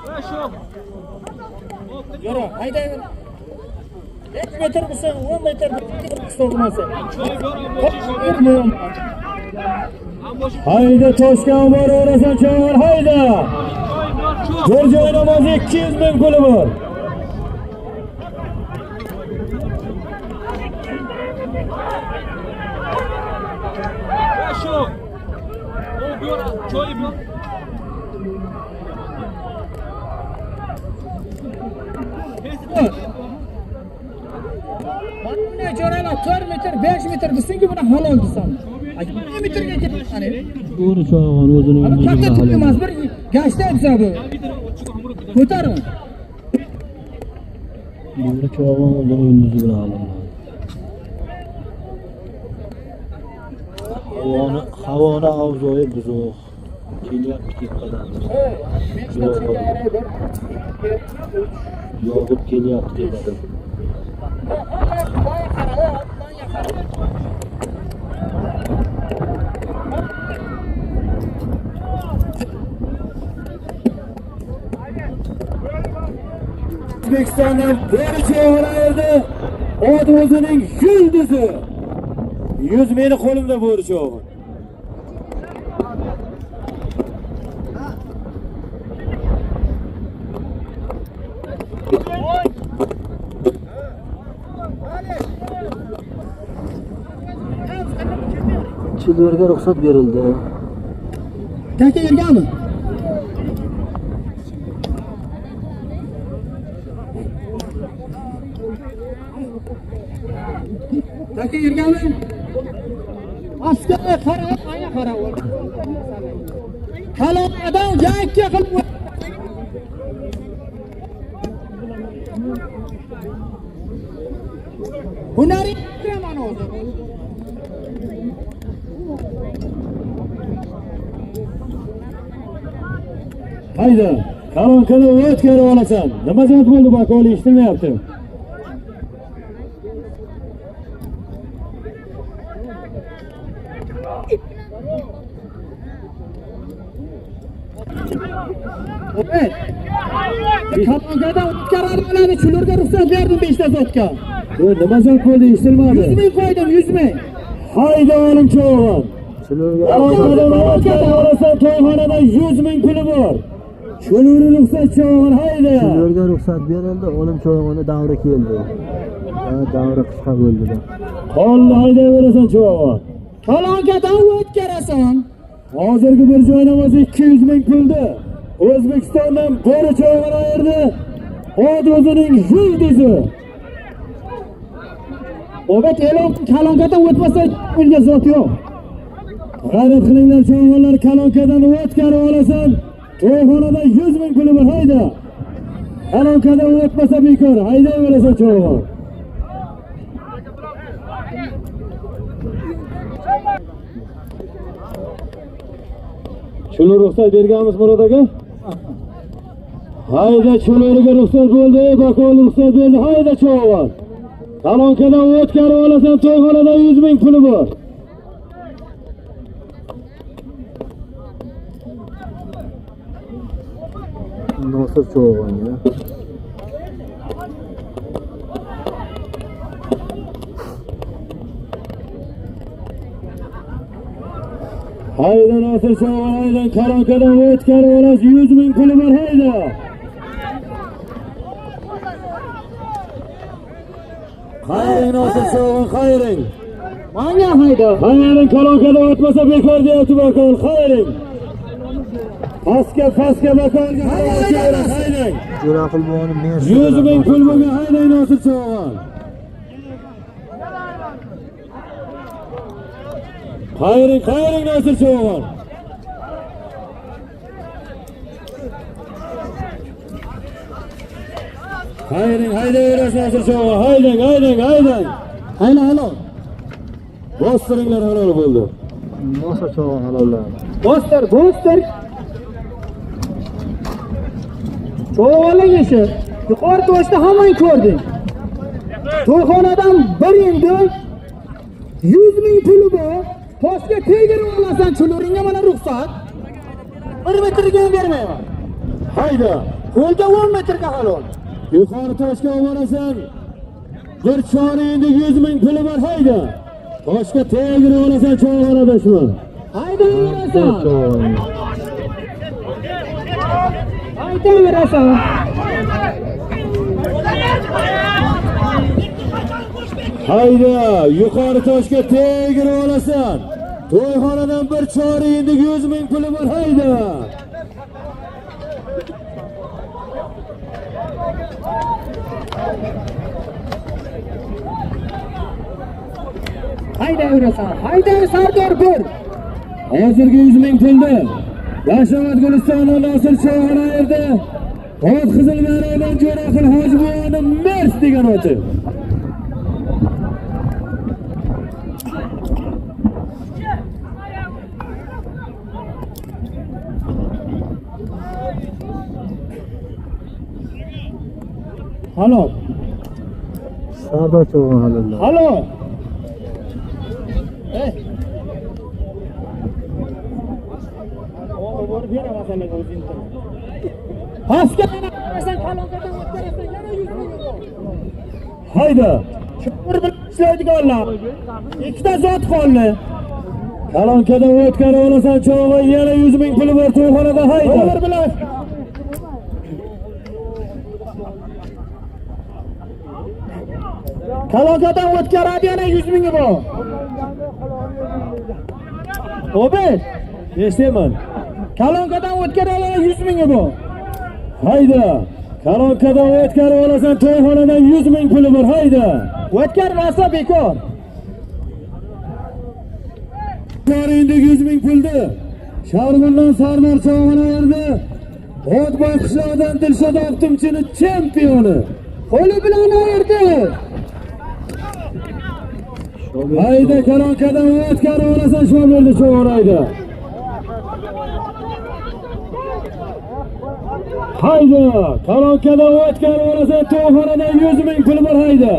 5 yo'q. Yura, hayda. 1 metr bo'lsa, 10 metr bo'lsa. Hayda toshga boraverasan Cho'g'on hayda. Bir joy namoz 200 ming puli bor. Mana jo'ralar 4 metr, 5 metr desinki buni halol desam. 1 metrga ketadi. Bo'ri Cho'g'on o'zining Ana katta tip emas, bir gashta desa bu. Ko'tarma. Bo'ri Cho'g'on o'zining yulduzi bilan olinadi. Havoni avzoyi buzuq. Kelyapti tepadan. Yog'ib kelyapti tepadan. O'zbekistondan bir Cho'g'on erdi. Ot o'zining yulduzi. 100 meni qo'limda Bo'ri Cho'g'on. Chilverga ruxsat berildi. Taka yergami? Taka yergami? Askar qara, ayna qara. Kalon adam yakka qilib hunari mana o'zi. Hayda, kalonkani o'tkazib olasan. Nima zot bo'ldi bak, o'li eshitmayapti. Evet. Kalonkadan o'tkazib oladi, chulurga ruxsat berdim 5 ta zotga. Nima zot bo'ldi eshitmadi. 100 ming qo'ydim, 100 ming. Hayda o'g'lim Cho'g'on. Chilverga Kalonkadan o'tkazib olasan, to'yxonada 100 ming puli bor. Chuluri ruxsat Cho'g'on hayda. Chilverga ruxsat berildi, o'lim Cho'g'onni davri keldi. Davri qisqa bo'ldi. Qo'lni haydayverasan Cho'g'on. Kalonkadan o'tkarasan. Hozirgi bir joy namozi 200 ming puldi. O'zbekistondan Bo'ri Cho'g'on erdi. Ot o'zining yulduzi. Obat e'lon kalonkadan o'tmasa bunga zot yo'q. G'ayrat qilinglar Cho'g'onlar, kalonkadan o'tkazib olasan. To'yxonada 100 ming puli bor hayda. Kalonkadan o'tmasa bekor. Haydayverasan cho'g'on. Shuni ruxsat berganmiz Murod aka? Hayda, cho'lariga ruxsat bo'ldi, bakol ruxsat berdi. Hayda cho'g'on. Kalonkadan o'tkazib olasan, to'yxonada 100 ming puli bor. Nosir cho'g'on ya. Hayda Nosir cho'g'on, hayda Kalonkadan o'tkazib olasiz, 100 ming puli bor, hayda. Xayring Nosir cho'g'on, xayring. Mana hayda. Xayring, Kalonkadan o'tmasa bekor deyapti bakol, xayring. Pastga bakolga haydang. Jo'raqul bo'g'ini men 100 ming pul bo'lgan, haydang Nosir cho'g'on. Xayring Nosir cho'g'on. Xayring, haydayverasiz Nosir cho'g'on, haydang. Halo. Bostiringlar halol bo'ldi. Nosir cho'g'on halolladi. Bostir. Cho'g'onlik ishi. Yuqori to'shda hammang ko'rding. To'yxonadan bir endi 100 ming puli bor. Toshga tegirib olasan, cho'loringga mana ruxsat. 1 metrga ham bermayman. Hayda. Qo'lga 10 metrga halol. Yuqori toshga olasan. Bir chori endi 100 ming puli bor, hayda. Toshga tegirib olasan, cho'g'onada shu. Haydayverasan. Cho'g'on. Haydayverasan. Hayda, yuqori toshga tegirib olasan. To'yxonadan bir chori endi 100 ming puli bor, hayda. Haydayverasan. Hayday Sardor bir. Hozirgi 100 ming pulni Yashamat Gulistondan Nosir cho'g'on yerda. Ot Qizilbayroqdan Jo'raqul Hojiboyni Mers degan oti. Halo. Sardor cho'g'on halolladi. Halo. Pastga sen Kalonkadan o'tkarasan, yana 100 ming. Hayda. Shukr bilan ishlaydiganlar. Ikkita zot qoldi. Kalonkadan o'tkazib olasan, cho'g'on yana 100 ming puli bor, to'yxonada, hayda. Ular bilan Kalonkadan o'tkazadi, yana 100 mingi bor. Obed, Eshitaman. Kalonkadan o'tkazadi, 100 mingi bor. Hayda. Kalonkadan o'tkazib olasan, to'yxonadan 100 ming puli bor, hayda. O'tkazmasa bekor. Chori endi 100 ming puldi. Sharg'undan Sardor cho'g'on yerda. Ot boqishlardan Dilshod Optimchini chempioni. Qo'li bilan o'yirdi. Hayda, Kalonkadan o'tkazib olasan, shu berdi cho'g'on, hayda. Hayda, Kalonkadan o'tkazib olasan, to'yxonadan 100 ming puli bor, hayda.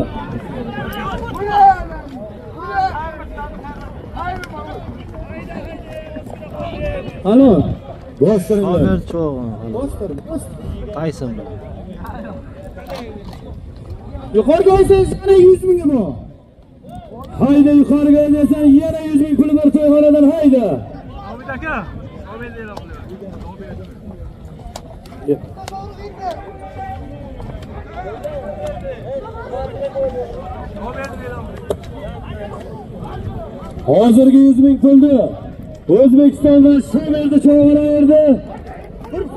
Alo. Bostiringlar. Nosir cho'g'on halolladi. Tayson bilan. Yuqoriga olsangiz yana 100 mingi bor. Hayda, yuqoriga desang yana 100 ming puli bor, to'yxonadan, hayda. Obid aka. Obid e'lon Hozirgi 100 ming pulni O'zbekistondan shu yerda cho'g'on yerda.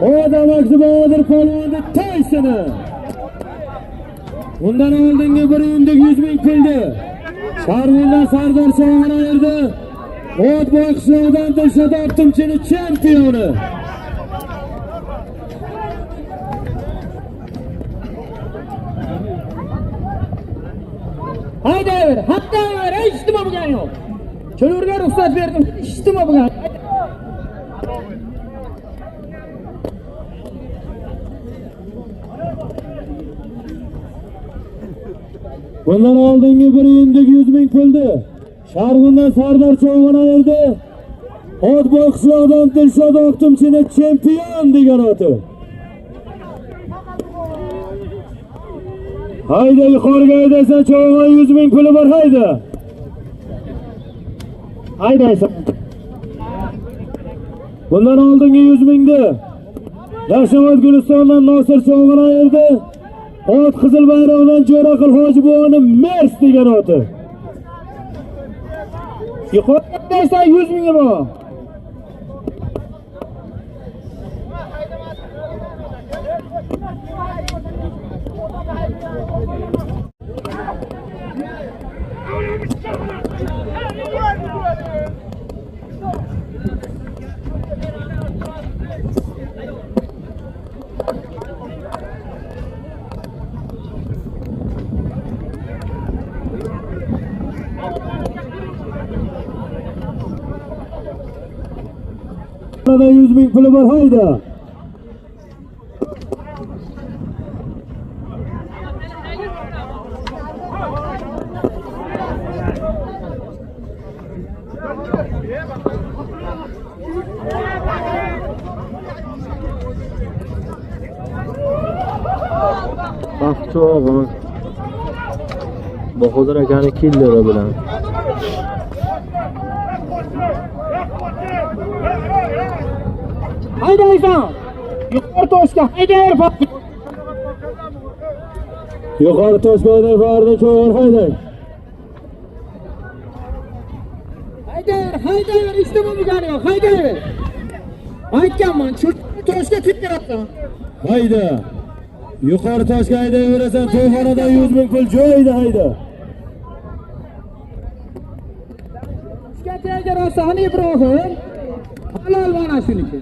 Odam Aksubodir polvonni Taysoni. Undan oldingi bir yillik 100 ming pulni Sharg'undan Sardor cho'g'on yerda. Ot boqishlardan Dilshod Optimchini chempioni. Haydaver, hattaver, hech nima bo'lgani yo'q. Cho'lurga ruxsat berdim, hech nima bo'lgani. Bundan oldingi bir yillik 100 ming puldi. Sharg'undan Sardor Cho'g'onaverdi. Otboy qishloqdan Dilshod Oqtumchini chempion degan oti. Hayda yuqoriga haydaysan, Cho'g'on 100 ming puli bor, hayda. Haydaysan. Bundan oldingi 100 mingdi. Yashamat Gulistondan Nosir Cho'g'onaverdi. Ot Qizil bayroqdan Jo'raqul Hojiboyev Mers degan oti. Yuqoriga haydaysan 100 mingi bor. Burada 100 ming puli bor, hayda. Baxtchi o'g'il. Bahodir akani killeri bilan. Haydaysan. Yuqori toshga haydayver. Yuqori toshboydan Farda Cho'g'on hayday. Haydayver, hech nima bo'lgani yo'q, haydayver. Aytganman, toshga tekkirabsan. Hayda. Yuqori toshga haydayverasan, to'yxonadan 100 ming pul joyida hayda. Shikayatga rosan Ibrohim. Halol mana shuniki.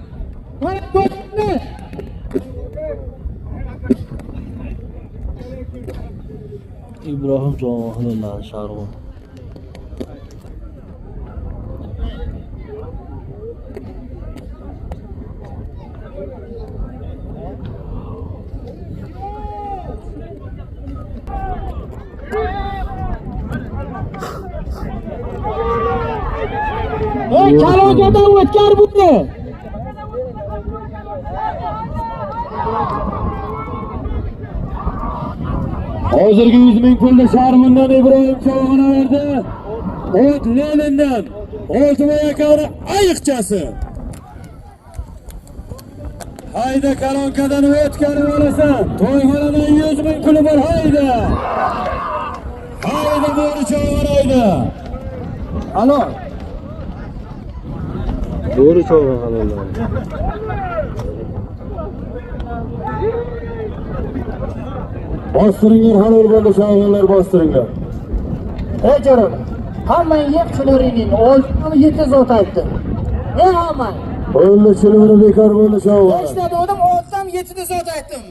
Mana to'shni. İbrahim Çoğan'dan Sharg'un. Ey Kalonkadan o'tkar bo'ldi. Hozirgi 100 ming pulni Sharg'undan Ibrohim Cho'g'onaverdi. Ot Lenindan Oltiboy akani ayiqchasi. Hayda Kalonkadan o'tkarib olasan. To'yxonadan 100 ming puli bor, hayda. Hayda bo'ri Cho'g'on hayda. Alo. Doğru Çoğan halollar. Bostiringlar, halol bo'ldi Cho'g'onlar, bostiringlar. Ey jo'ram, hammang yeb chiloringning, oltini 700 ot aytdim. Ey hammang. Bo'ldi, chilviri bekor bo'ldi Cho'g'on. Eshladim, olsam 700 ot aytdim.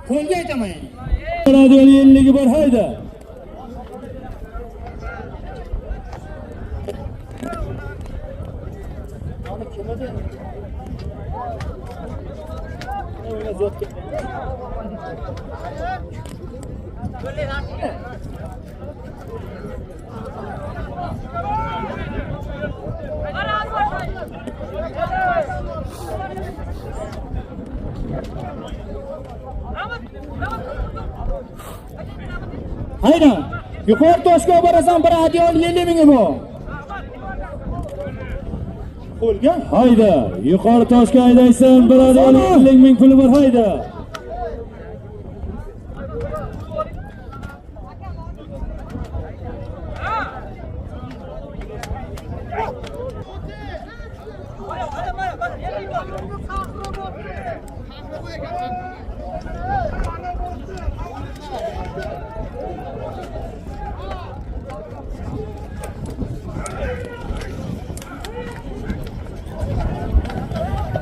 Qo'lga aytaman. Radio 50 bor, hayda. Hayda. Yuqori toshga borasan, bir adyon 50 mingi bor. Qo'lga? Hayda, yuqori toshga haydaysan, birodar 50 ming puli bor, hayda.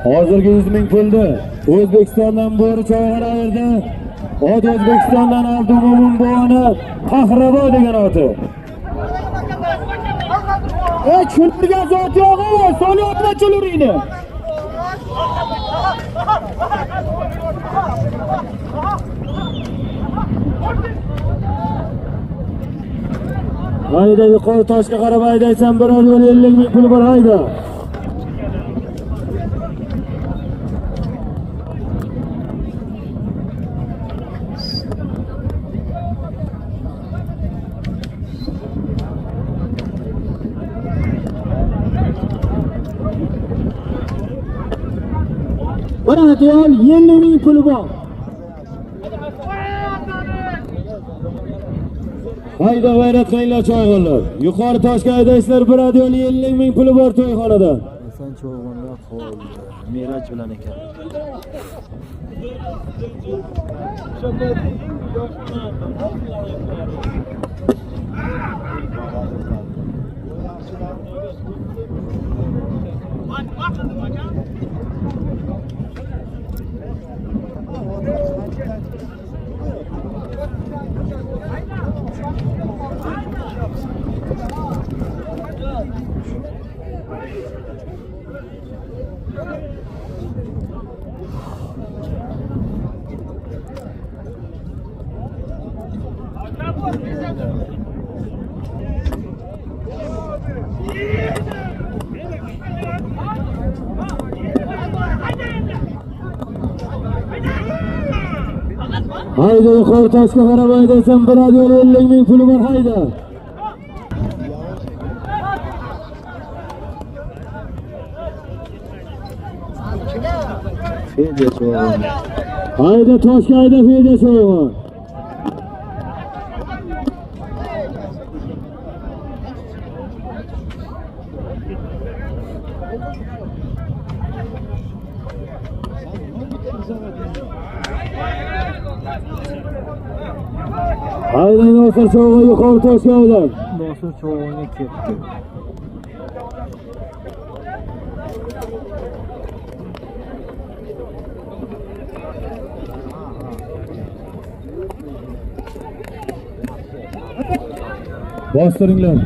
Hozirgi 100 ming pulni O'zbekistondan Bo'ri Cho'g'onaverdi. Ot O'zbekistondan Abdumo'min buvani Qahrabo degan oti. Chulurga zot yo'q, so'lyapti chuluringni. Hayda yuqori toshga qarab haydaysan, biror yo'l 50 ming puli bor hayda. Bir yo'l 50 ming puli bor. Hayda g'ayrat qilinglar choyxonlar. Yuqori toshga haydaysizlar, bir yo'l 50 ming puli bor to'yxonada. Hasan Cho'g'onda qoldi. Miraj bilan ekan. Hayda yuqori toshga qarab haydaysan, bir yo'l 50 ming puli bor hayda. Fedya Cho'g'on. Hayda toshga hayda Fedya Cho'g'on. Hayda Nosir Cho'g'on yuqori toshga hayda. Nosir Cho'g'onga ketdi. Bostiringlar.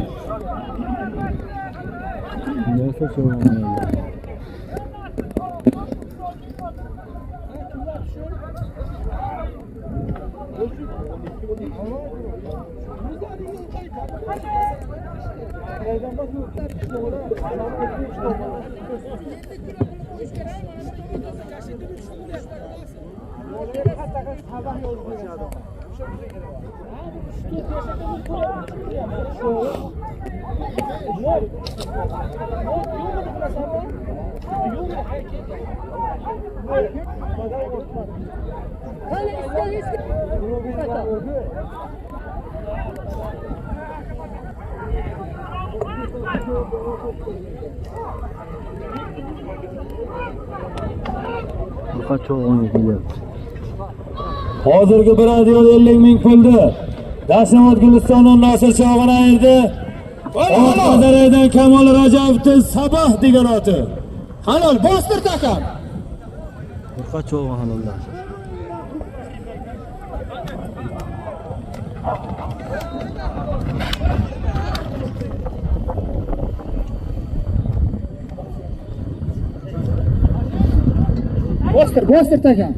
Nosir Cho'g'onga. Buqa Cho'g'onga kelyapti. Hozirgi bir yo'l 50 ming puldi. Dashamot Gulistondan Nosir Cho'g'on ayirdi. Ozaraydan Kamol Rajabovning Saboh degan oti. Halol bostir takam. Buqa Cho'g'on halollar. Bostir takam.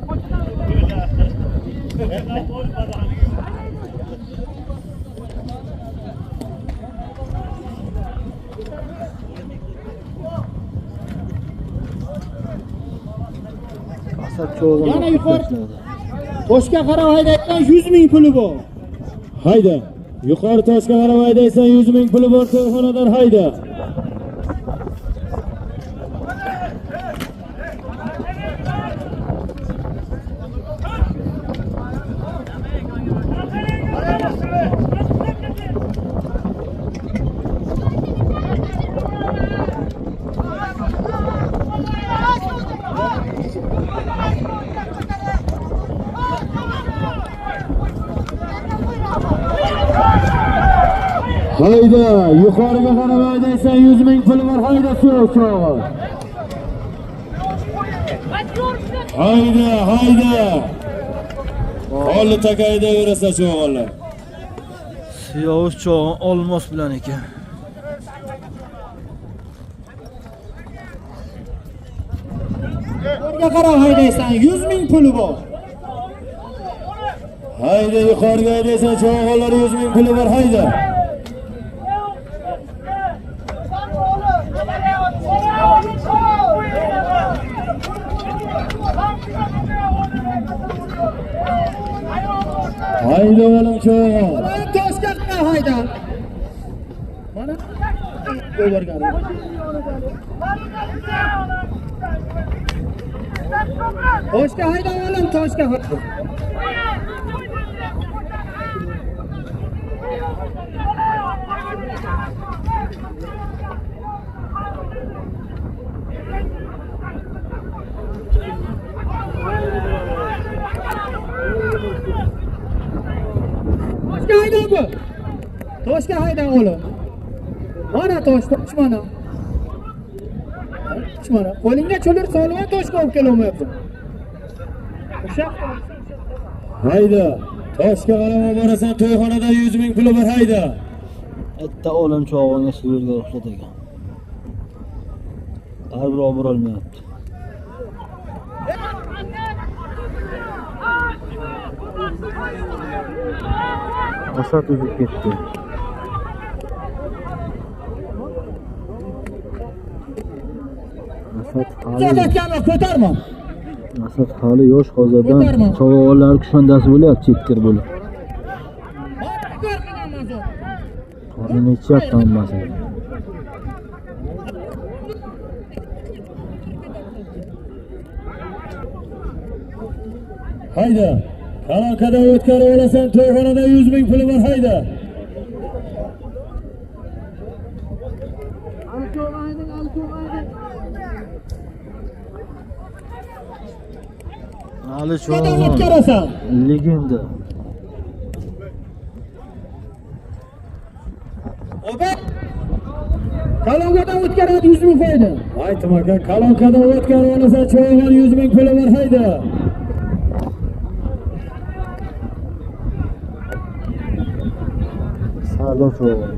Asad Cho'g'on. Yana yuqori toshga qarab haydaysan 100 ming puli bor. Hayda. Yuqori toshga qarab haydaysan 100 ming puli bor to'yxonadan hayda. Hayda, yuqoriga qarab haydaysan 100 ming puli bor hayda Cho'g'on. Hayda. Qonli takayda yurasan cho'g'onlar. Siyovush cho'g'on olmos bilan ekan. Yuqoriga qarab haydaysan, 100 ming puli bor. Hayda yuqoriga haydaysan cho'g'onlar 100 ming puli bor hayda. Hayda oğlum çoğun. Ulan toshga qarab hayda. Mana o'g'irgan. Toshga hayda oğlum, toshga hayda. Toshga hayda bu. Toshga hayda oğlum. Mana tosh, tosh mana. Tosh mana. Qo'lingga cho'lir solib toshga olib kelolmayapsan. O'sha Hayda. Toshga qarama borasan to'yxonada 100 ming puli bor hayda. Bitta o'lim cho'g'onga suyurga ruxsat ekan. Har bir obir olmayapti. Asad uzib ketdi. Zadatganlar ko'tarma. Asad hali yosh hozirdan Ko'tarma. cho'g'onlar kushondasi bo'lyapti, chetkir bo'lib. Ko'rmagan mazor. Qornini ichyapti hammasi. Hayda. Qanaqa o'tkazib olasan to'yxonada 100 ming puli bor hayda. Ali Neden cho'g'on o'tkarasan? legenda. Oba. Kalongadan o'tkazadi 100 ming foyda. Aytdim aka, Qaloqada o'tkazib olasan cho'g'on 100 ming puli bor hayda. Sardor cho'g'on.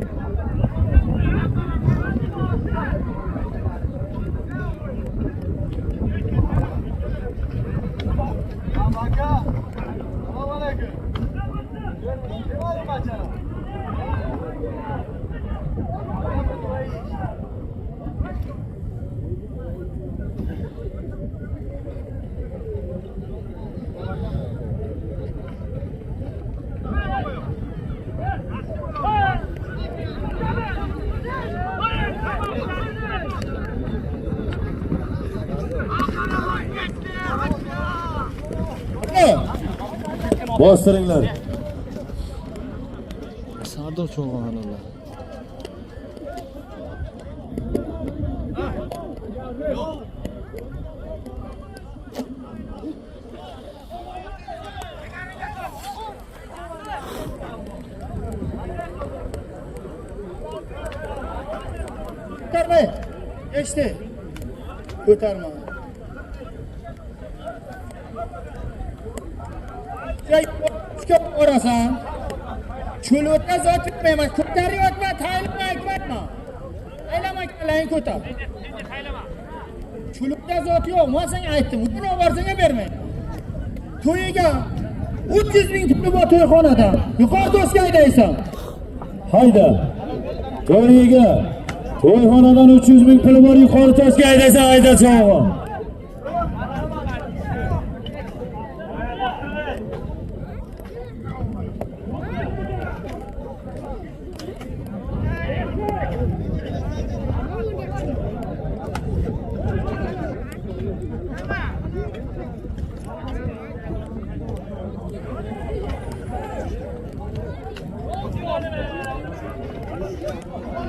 Bostiringlar. Sardor cho'g'on halolar. Ko'tarma. Eshti. Ko'tarma. Chiqib orasan. Cho'lotda zot bitmayman. Ko'taryapman, tayinlayapman. Aylama keling ko'tar. Cho'lotda zot yo'q. Men senga aytdim. Buni oborsenga bermayman. To'yiga 300 ming puli bor to'yxonada. Yuqori do'stga haydaysan. Hayda. To'yiga to'yxonadan 300 ming puli bor yuqori toshga haydaysan hayda cho'g'on.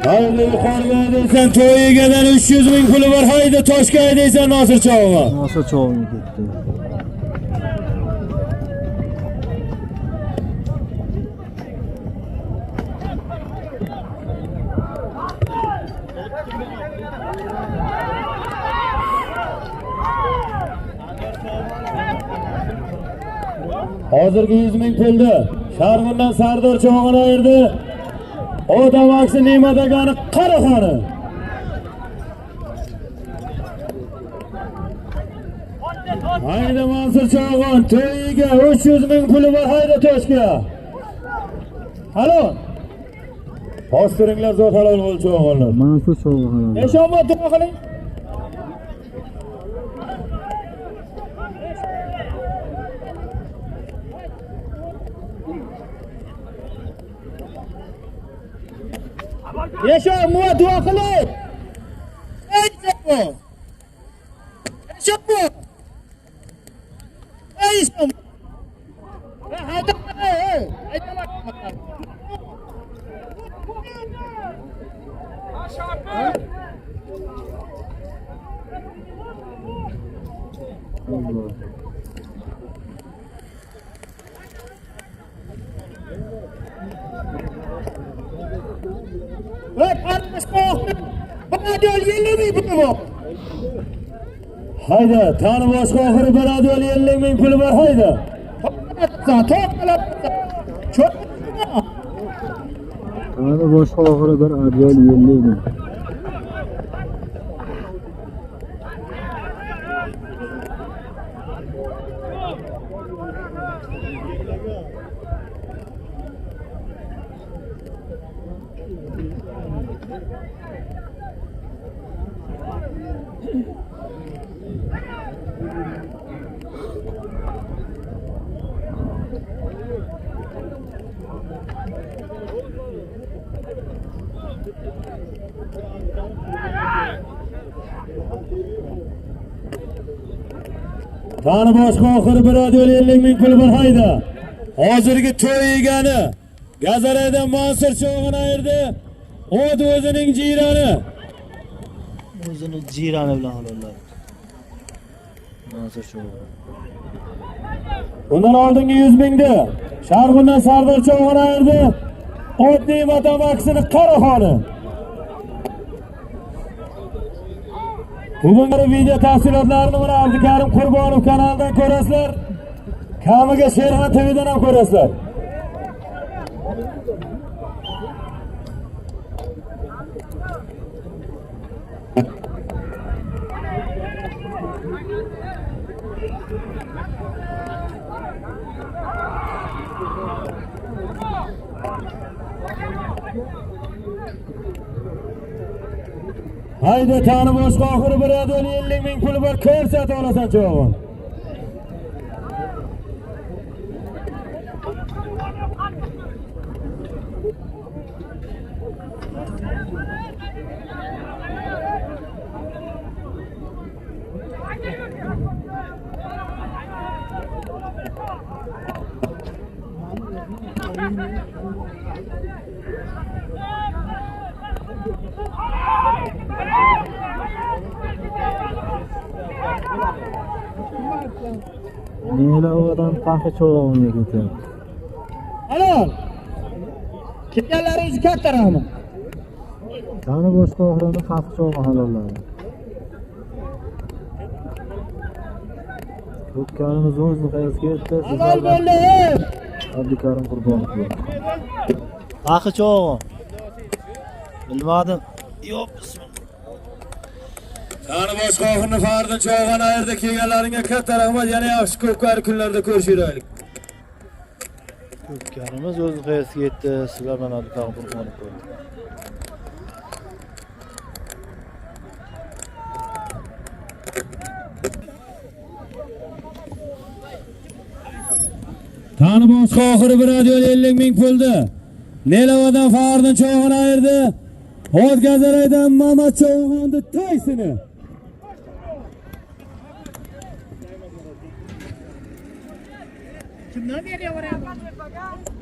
Hayda yuqoriga haydaysan to'yigadan 300 ming puli bor hayda toshga haydaysan Nosir cho'g'on. Nosir cho'g'onga ketdi. Hozirgi 100 ming pulni Sharg'undan Sardor cho'g'ini ayirdi. Odam aksi Ne'mat akani Qaraxoni. Hayda Mansur Cho'g'on to'yiga 300 ming puli bor hayda Toshga. Halo. Posturinglar zot halol bo'l cho'g'onlar. Mansur Cho'g'on. Eshonma duo qiling. Eshonma duo qiling. Eshonma. Eshonma. Eshonma. Hayda. Hayda, tani boshqa oxiri beradi 50 ming puli bor hayda. Tani boshqa oxiri bir adyol 50 ming. Tani boshqa oxiri bir adyol 50 ming puli bor hayda. Hozirgi to'y egani Gazaraydan Mansur cho'g'ini ayirdi. O'z o'zining jirani. O'zini jirani bilan halollar. Mansur Cho'g'on. Undan oldingi 100 mingni Sharg'undan Sardor cho'g'ini ayirdi. Oddiy matamaksini Qaraxoni. Bugungi video tafsilotlarini mana Abdukarim Qurbonov kanalidan ko'rasizlar. Kamiga Sherxon TVdan ham ko'rasizlar. Hayda tani boshqa oxiri bir adyol 50 ming puli bor ko'rsata olasan cho'g'on. Ne'lovadan Faxri Cho'g'onga ketyapti. Halol. Kelganlaringiz katta rahmat. Tani boshqa oxirini Faxri Cho'g'on halolladi. Ko'pkarimiz o'zini qayerga ketdi? Halol bo'ldi. Abdukarim Qurbonov. Faxri Cho'g'on. Bilmadim. Yo'q, bismillah. Tani boshqa oxirini Fardin cho'g'ini ayirdi. Kelganlaringga katta rahmat. Yana yaxshi ko'pkari kunlarda ko'rishaylik. Ko'pkarimiz o'zini qayerga ketdi? Sizlar bilan Abdukarim Qurbonov ko'rdi. Tani boshqa oxiri bir adyol 50 ming puldi. Ne'lovadan Fardin cho'g'ini ayirdi. O'z Gazaraydan Mamat cho'g'ini to'ysini. Kimdan beri yo'rayapsiz?